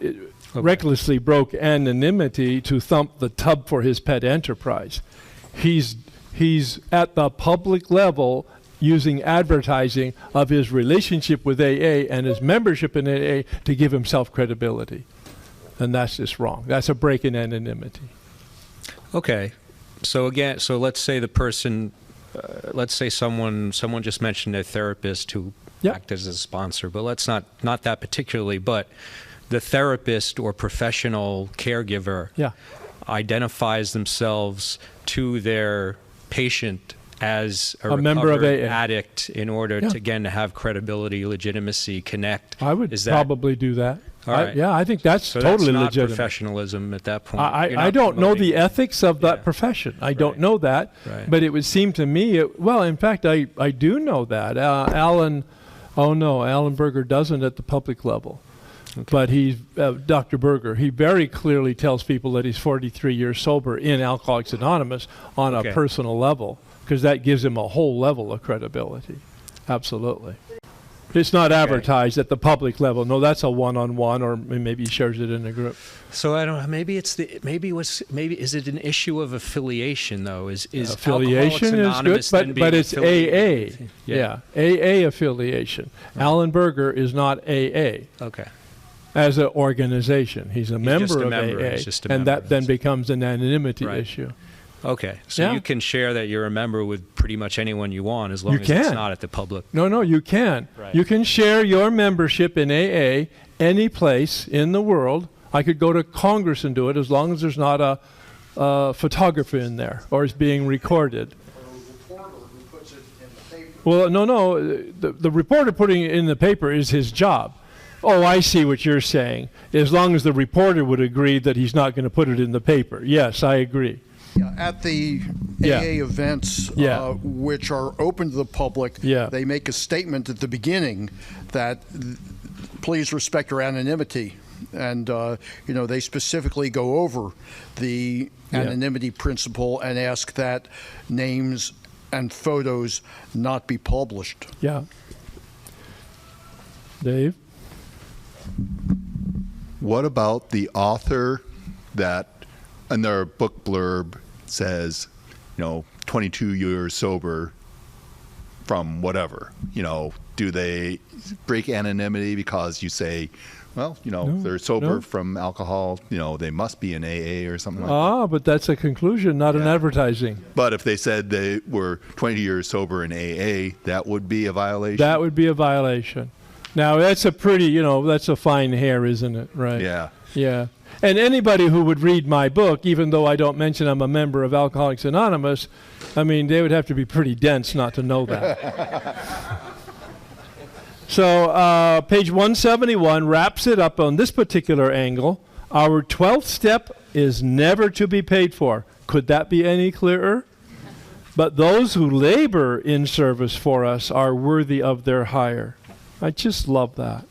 recklessly broke anonymity to thump the tub for his pet enterprise. He's at the public level using advertising of his relationship with AA and his membership in AA to give himself credibility. And that's just wrong. That's a break in anonymity. Okay. So again, so let's say the person, let's say someone just mentioned a therapist who act as a sponsor, but let's not that particularly, but the therapist or professional caregiver identifies themselves to their patient as a member of AA. addict in order to, again, to have credibility, legitimacy, connect. I would probably do that. All right. I think that's so totally that's not legitimate. Professionalism at that point. I don't know the ethics of that profession. I don't know that. Right. But it would seem to me, well, in fact, I do know that. Alan Berger doesn't at the public level. Okay. But he's, Dr. Berger, he very clearly tells people that he's 43 years sober in Alcoholics Anonymous on a personal level, because that gives him a whole level of credibility. Absolutely. It's not advertised at the public level. No, that's a one-on-one, or maybe he shares it in a group. So I don't know. Maybe it's maybe is it an issue of affiliation though? Is affiliation is good, but it's AA. Yeah, AA affiliation. Alan Berger is not AA. Okay. As an organization, he's a member of AA, and that then becomes an anonymity issue. Okay, so you can share that you're a member with pretty much anyone you want, as long as it's not at the public. No, you can. Right. You can share your membership in AA any place in the world. I could go to Congress and do it, as long as there's not a photographer in there or is being recorded. Well, no. The reporter putting it in the paper is his job. Oh, I see what you're saying. As long as the reporter would agree that he's not going to put it in the paper. Yes, I agree. Yeah, at the AA events, which are open to the public, they make a statement at the beginning that please respect your anonymity. And, they specifically go over the anonymity principle and ask that names and photos not be published. Yeah. Dave? What about the author that in their book blurb says, 22 years sober from whatever? Do they break anonymity because you say, well, they're sober from alcohol, they must be in AA or something like that? But that's a conclusion, not an advertising. But if they said they were 20 years sober in AA, that would be a violation? That would be a violation. Now, that's a pretty, that's a fine hair, isn't it? Right. Yeah. Yeah. And anybody who would read my book, even though I don't mention I'm a member of Alcoholics Anonymous, I mean, they would have to be pretty dense not to know that. So page 171 wraps it up on this particular angle. Our 12th step is never to be paid for. Could that be any clearer? But those who labor in service for us are worthy of their hire. I just love that.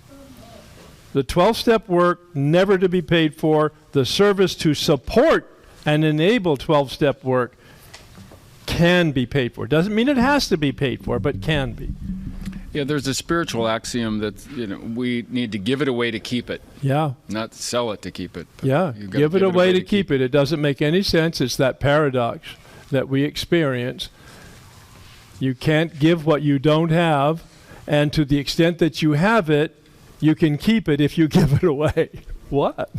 The 12-step work, never to be paid for. The service to support and enable 12-step work can be paid for. Doesn't mean it has to be paid for, but can be. Yeah, there's a spiritual axiom that we need to give it away to keep it. Yeah. Not sell it to keep it. Yeah, give it away to keep it. It doesn't make any sense. It's that paradox that we experience. You can't give what you don't have, and to the extent that you have it, you can keep it if you give it away. What?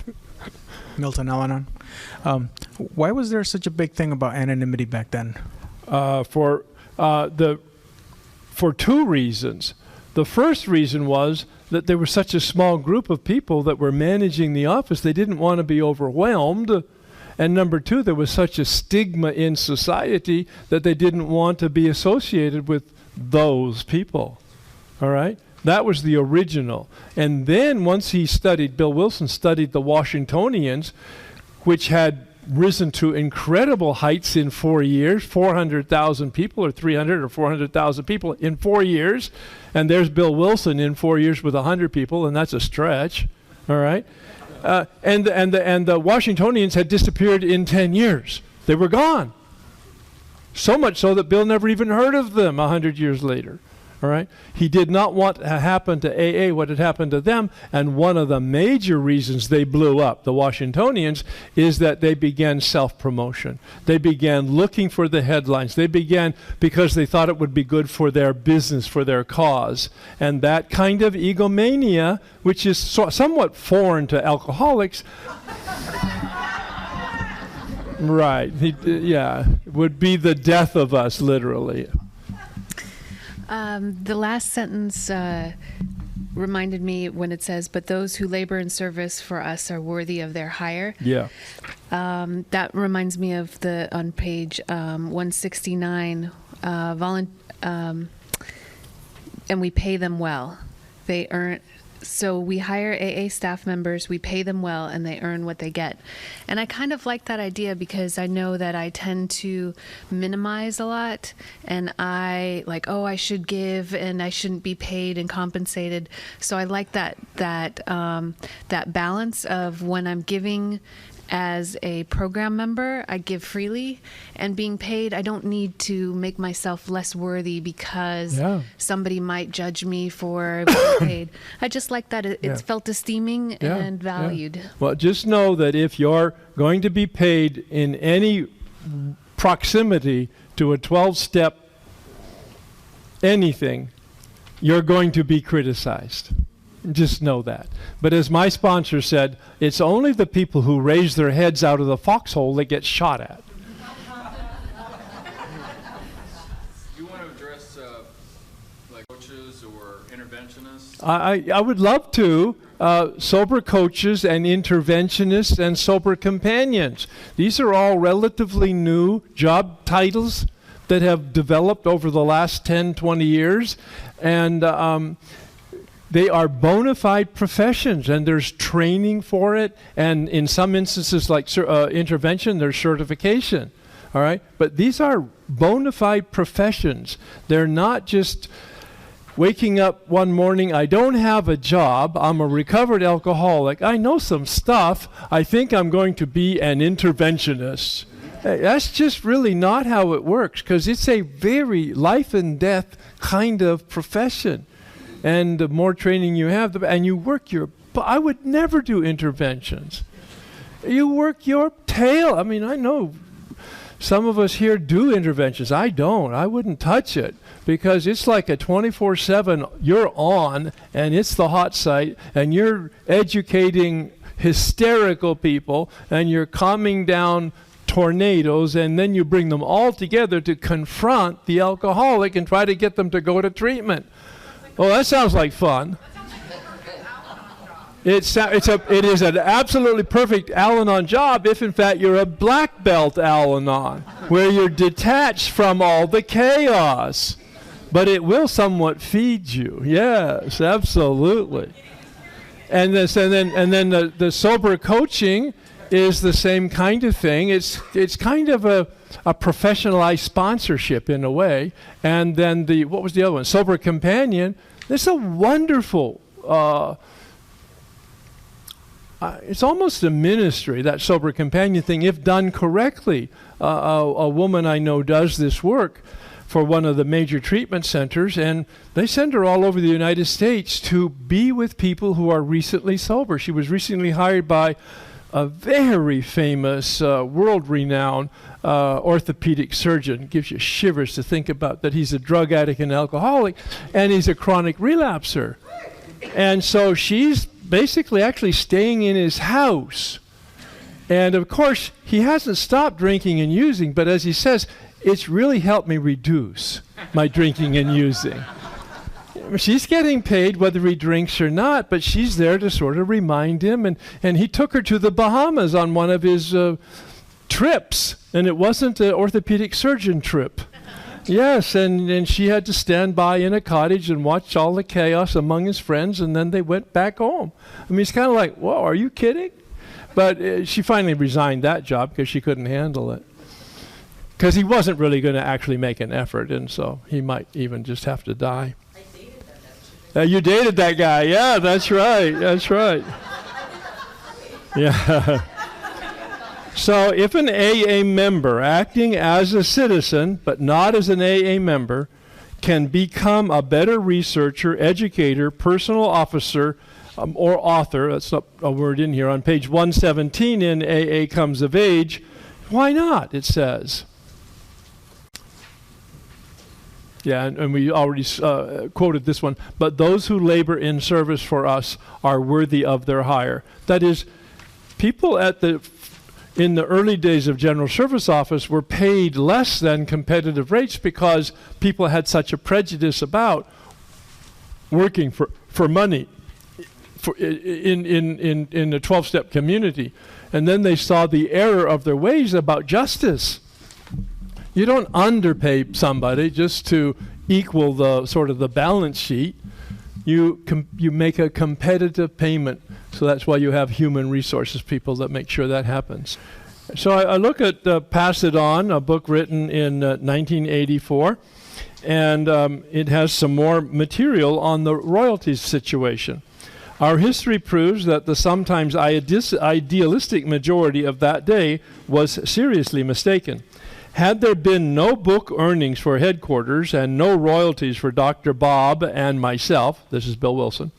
Milton Al-Anon. Why was there such a big thing about anonymity back then? For two reasons. The first reason was that there was such a small group of people that were managing the office, they didn't want to be overwhelmed. And number two, there was such a stigma in society that they didn't want to be associated with those people. All right? That was the original. And then once Bill Wilson studied the Washingtonians, which had risen to incredible heights in 4 years, 400,000 people or 300 or 400,000 people in 4 years. And there's Bill Wilson in 4 years with 100 people, and that's a stretch. All right? And the Washingtonians had disappeared in 10 years. They were gone. So much so that Bill never even heard of them 100 years later. All right? He did not want to happen to AA what had happened to them, and one of the major reasons they blew up, the Washingtonians, is that they began self-promotion. They began looking for the headlines. They began because they thought it would be good for their business, for their cause. And that kind of egomania, which is somewhat foreign to alcoholics, Right. Yeah. Would be the death of us, literally. The last sentence reminded me when it says, "But those who labor in service for us are worthy of their hire." Yeah. That reminds me of on page 169, and we pay them well. They earn. So we hire AA staff members, we pay them well, and they earn what they get. And I kind of like that idea because I know that I tend to minimize a lot, and I should give and I shouldn't be paid and compensated. So I like that balance of when I'm giving as a program member, I give freely, and being paid, I don't need to make myself less worthy because somebody might judge me for being paid. I just like that it's felt esteeming and valued. Yeah. Well, just know that if you're going to be paid in any proximity to a 12-step anything, you're going to be criticized. Just know that. But as my sponsor said, it's only the people who raise their heads out of the foxhole that get shot at. You want to address like coaches or interventionists? I would love to. Sober coaches and interventionists and sober companions. These are all relatively new job titles that have developed over the last 10, 20 years. And they are bona fide professions, and there's training for it, and in some instances like intervention, there's certification, all right? But these are bona fide professions. They're not just waking up one morning, I don't have a job, I'm a recovered alcoholic, I know some stuff, I think I'm going to be an interventionist. That's just really not how it works, because it's a very life and death kind of profession. And the more training you have, and you work I would never do interventions. You work your tail. I mean, I know some of us here do interventions. I don't. I wouldn't touch it because it's like a 24/7, you're on, and it's the hot site, and you're educating hysterical people, and you're calming down tornadoes, and then you bring them all together to confront the alcoholic and try to get them to go to treatment. Oh, that sounds like fun. It is an absolutely perfect Al-Anon job if, in fact, you're a black belt Al-Anon, where you're detached from all the chaos. But it will somewhat feed you. Yes, absolutely. And then the sober coaching is the same kind of thing. It's kind of a professionalized sponsorship in a way. And then what was the other one? Sober companion. It's a wonderful, it's almost a ministry, that sober companion thing, if done correctly. A woman I know does this work for one of the major treatment centers, and they send her all over the United States to be with people who are recently sober. She was recently hired by a very famous, world-renowned orthopedic surgeon. Gives you shivers to think about that. He's a drug addict and alcoholic, and he's a chronic relapser. And so she's basically actually staying in his house. And of course, he hasn't stopped drinking and using, but as he says, it's really helped me reduce my drinking and using. She's getting paid whether he drinks or not, but she's there to sort of remind him. And he took her to the Bahamas on one of his trips, and it wasn't an orthopedic surgeon trip. Yes, and she had to stand by in a cottage and watch all the chaos among his friends, and then they went back home. I mean, it's kind of like, whoa, are you kidding? But she finally resigned that job because she couldn't handle it. Because he wasn't really going to actually make an effort, and so he might even just have to die. You dated that guy. Yeah, that's right. That's right. Yeah. So if an AA member acting as a citizen, but not as an AA member, can become a better researcher, educator, personal officer, or author, that's not a word in here, on page 117 in AA Comes of Age, why not, it says. Yeah, and we already quoted this one. But those who labor in service for us are worthy of their hire. That is, people at the in the early days of General Service Office were paid less than competitive rates because people had such a prejudice about working for money in the 12-step community. And then they saw the error of their ways about justice. You don't underpay somebody just to equal the sort of the balance sheet. You make a competitive payment. So that's why you have human resources people that make sure that happens. So I look at Pass It On, a book written in 1984, and it has some more material on the royalties situation. Our history proves that the sometimes idealistic majority of that day was seriously mistaken. Had there been no book earnings for headquarters and no royalties for Dr. Bob and myself, this is Bill Wilson,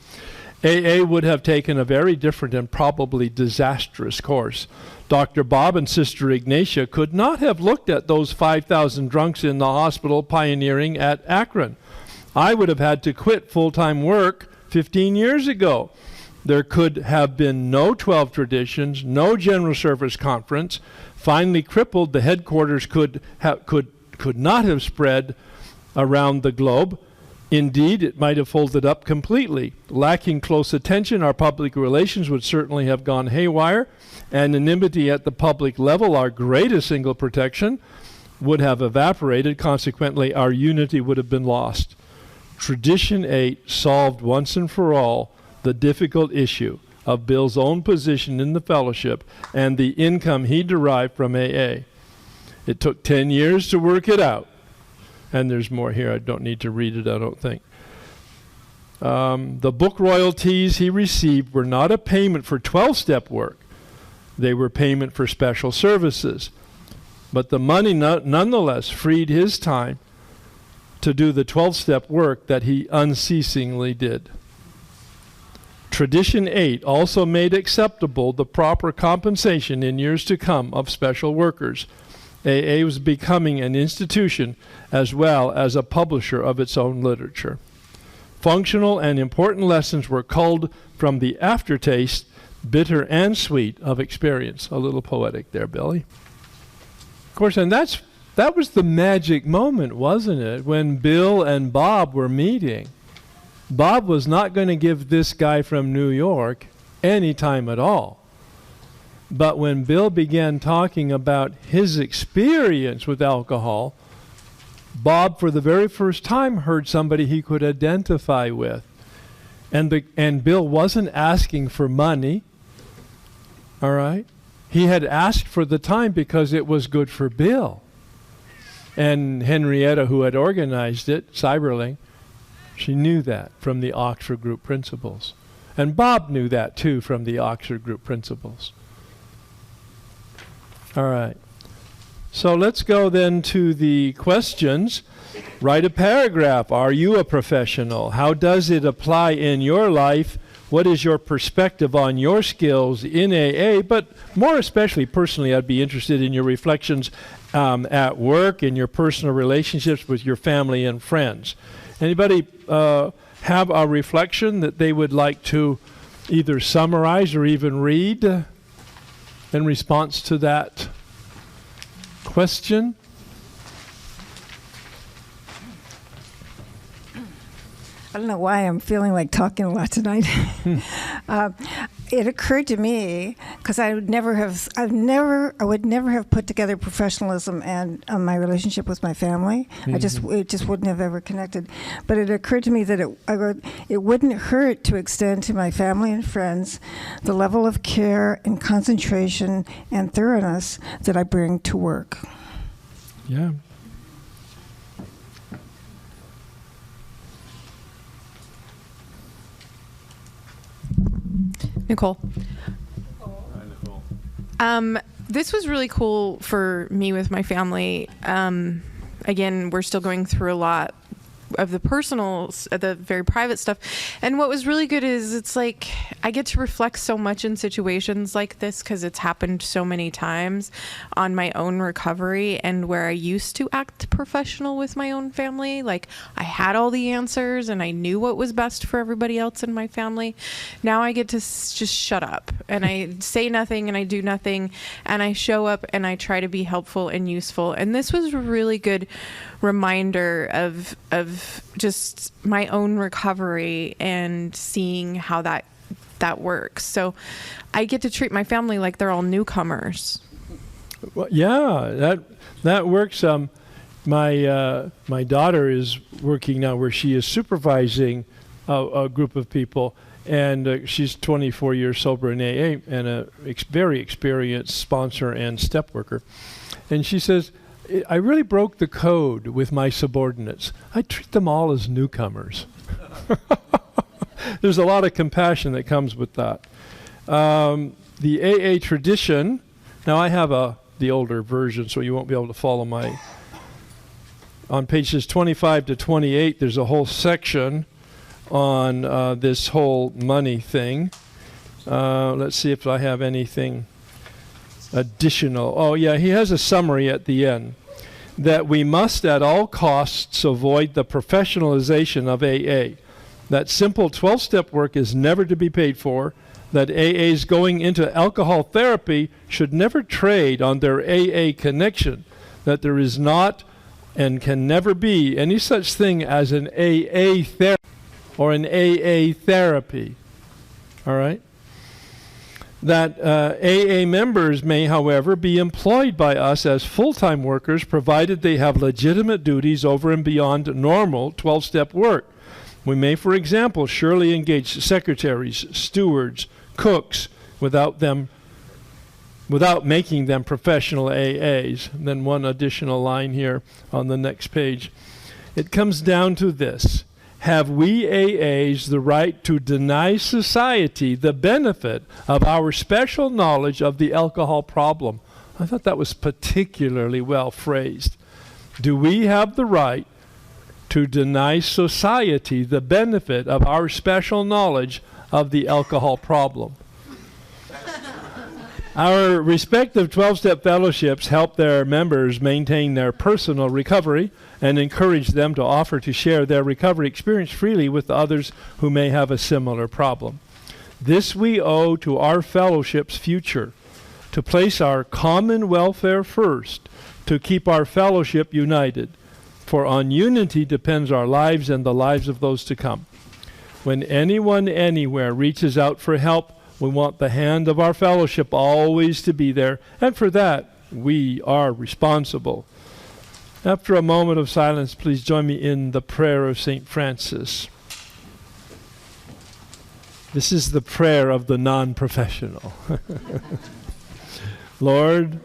AA would have taken a very different and probably disastrous course. Dr. Bob and Sister Ignatia could not have looked at those 5,000 drunks in the hospital pioneering at Akron. I would have had to quit full-time work 15 years ago. There could have been no 12 traditions, no General Service Conference. Finally crippled, the headquarters could not have spread around the globe. Indeed, it might have folded up completely. Lacking close attention, our public relations would certainly have gone haywire. Anonymity at the public level, our greatest single protection, would have evaporated. Consequently, our unity would have been lost. Tradition 8 solved once and for all the difficult issue of Bill's own position in the fellowship and the income he derived from AA. It took 10 years to work it out. And there's more here. I don't need to read it, I don't think. The book royalties he received were not a payment for 12-step work. They were payment for special services. But the money nonetheless freed his time to do the 12-step work that he unceasingly did. Tradition 8 also made acceptable the proper compensation in years to come of special workers. AA was becoming an institution as well as a publisher of its own literature. Functional and important lessons were culled from the aftertaste, bitter and sweet, of experience. A little poetic there, Billy. Of course, and that was the magic moment, wasn't it, when Bill and Bob were meeting. Bob was not going to give this guy from New York any time at all. But when Bill began talking about his experience with alcohol, Bob, for the very first time, heard somebody he could identify with. And Bill wasn't asking for money, all right? He had asked for the time because it was good for Bill. And Henrietta, who had organized it, Cyberling, she knew that from the Oxford Group Principles. And Bob knew that, too, from the Oxford Group Principles. All right. So let's go then to the questions. Write a paragraph. Are you a professional? How does it apply in your life? What is your perspective on your skills in AA? But more especially, personally, I'd be interested in your reflections at work, in your personal relationships with your family and friends. Anybody have a reflection that they would like to either summarize or even read in response to that question? I don't know why I'm feeling like talking a lot tonight. It occurred to me because I would never have put together professionalism and my relationship with my family. Mm-hmm. It just wouldn't have ever connected. But it occurred to me that it wouldn't hurt to extend to my family and friends the level of care and concentration and thoroughness that I bring to work. Yeah. Nicole. This was really cool for me with my family. Again, we're still going through a lot the personal, the very private stuff. And what was really good is it's like I get to reflect so much in situations like this because it's happened so many times on my own recovery, and where I used to act professional with my own family. Like I had all the answers and I knew what was best for everybody else in my family. Now I get to just shut up and I say nothing and I do nothing, and I show up and I try to be helpful and useful. And this was a really good reminder of just my own recovery and seeing how that works. So I get to treat my family like they're all newcomers. Well, yeah, that works. My daughter is working now where she is supervising a group of people, and she's 24 years sober in AA and a very experienced sponsor and step worker. And she says, I really broke the code with my subordinates. I treat them all as newcomers. There's a lot of compassion that comes with that. The AA tradition, now I have the older version, so you won't be able to follow my... On pages 25 to 28, there's a whole section on this whole money thing. Let's see if I have anything additional. Oh yeah, he has a summary at the end. That we must at all costs avoid the professionalization of AA. That simple 12-step work is never to be paid for. That AAs going into alcohol therapy should never trade on their AA connection. That there is not and can never be any such thing as an AA therapy or an AA therapy. All right? That AA members may, however, be employed by us as full-time workers provided they have legitimate duties over and beyond normal 12-step work. We may, for example, surely engage secretaries, stewards, cooks without making them professional AAs. And then one additional line here on the next page. It comes down to this. Have we AAs the right to deny society the benefit of our special knowledge of the alcohol problem? I thought that was particularly well phrased. Do we have the right to deny society the benefit of our special knowledge of the alcohol problem? Our respective 12-step fellowships help their members maintain their personal recovery and encourage them to offer to share their recovery experience freely with others who may have a similar problem. This we owe to our fellowship's future, to place our common welfare first, to keep our fellowship united, for on unity depends our lives and the lives of those to come. When anyone anywhere reaches out for help, we want the hand of our fellowship always to be there, and for that, we are responsible. After a moment of silence, please join me in the prayer of St. Francis. This is the prayer of the non-professional. Lord,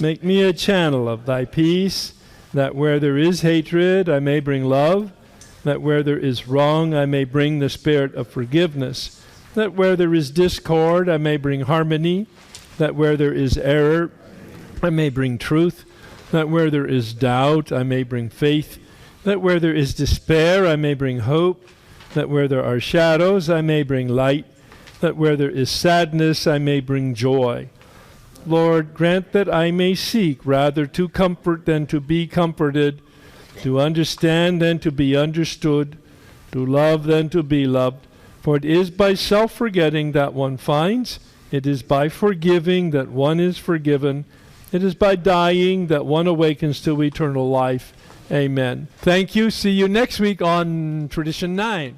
make me a channel of thy peace, that where there is hatred, I may bring love, that where there is wrong, I may bring the spirit of forgiveness, that where there is discord, I may bring harmony, that where there is error, I may bring truth, that where there is doubt, I may bring faith, that where there is despair, I may bring hope, that where there are shadows, I may bring light, that where there is sadness, I may bring joy. Lord, grant that I may seek rather to comfort than to be comforted, to understand than to be understood, to love than to be loved. For it is by self-forgetting that one finds, it is by forgiving that one is forgiven, it is by dying that one awakens to eternal life. Amen. Thank you. See you next week on Tradition 9.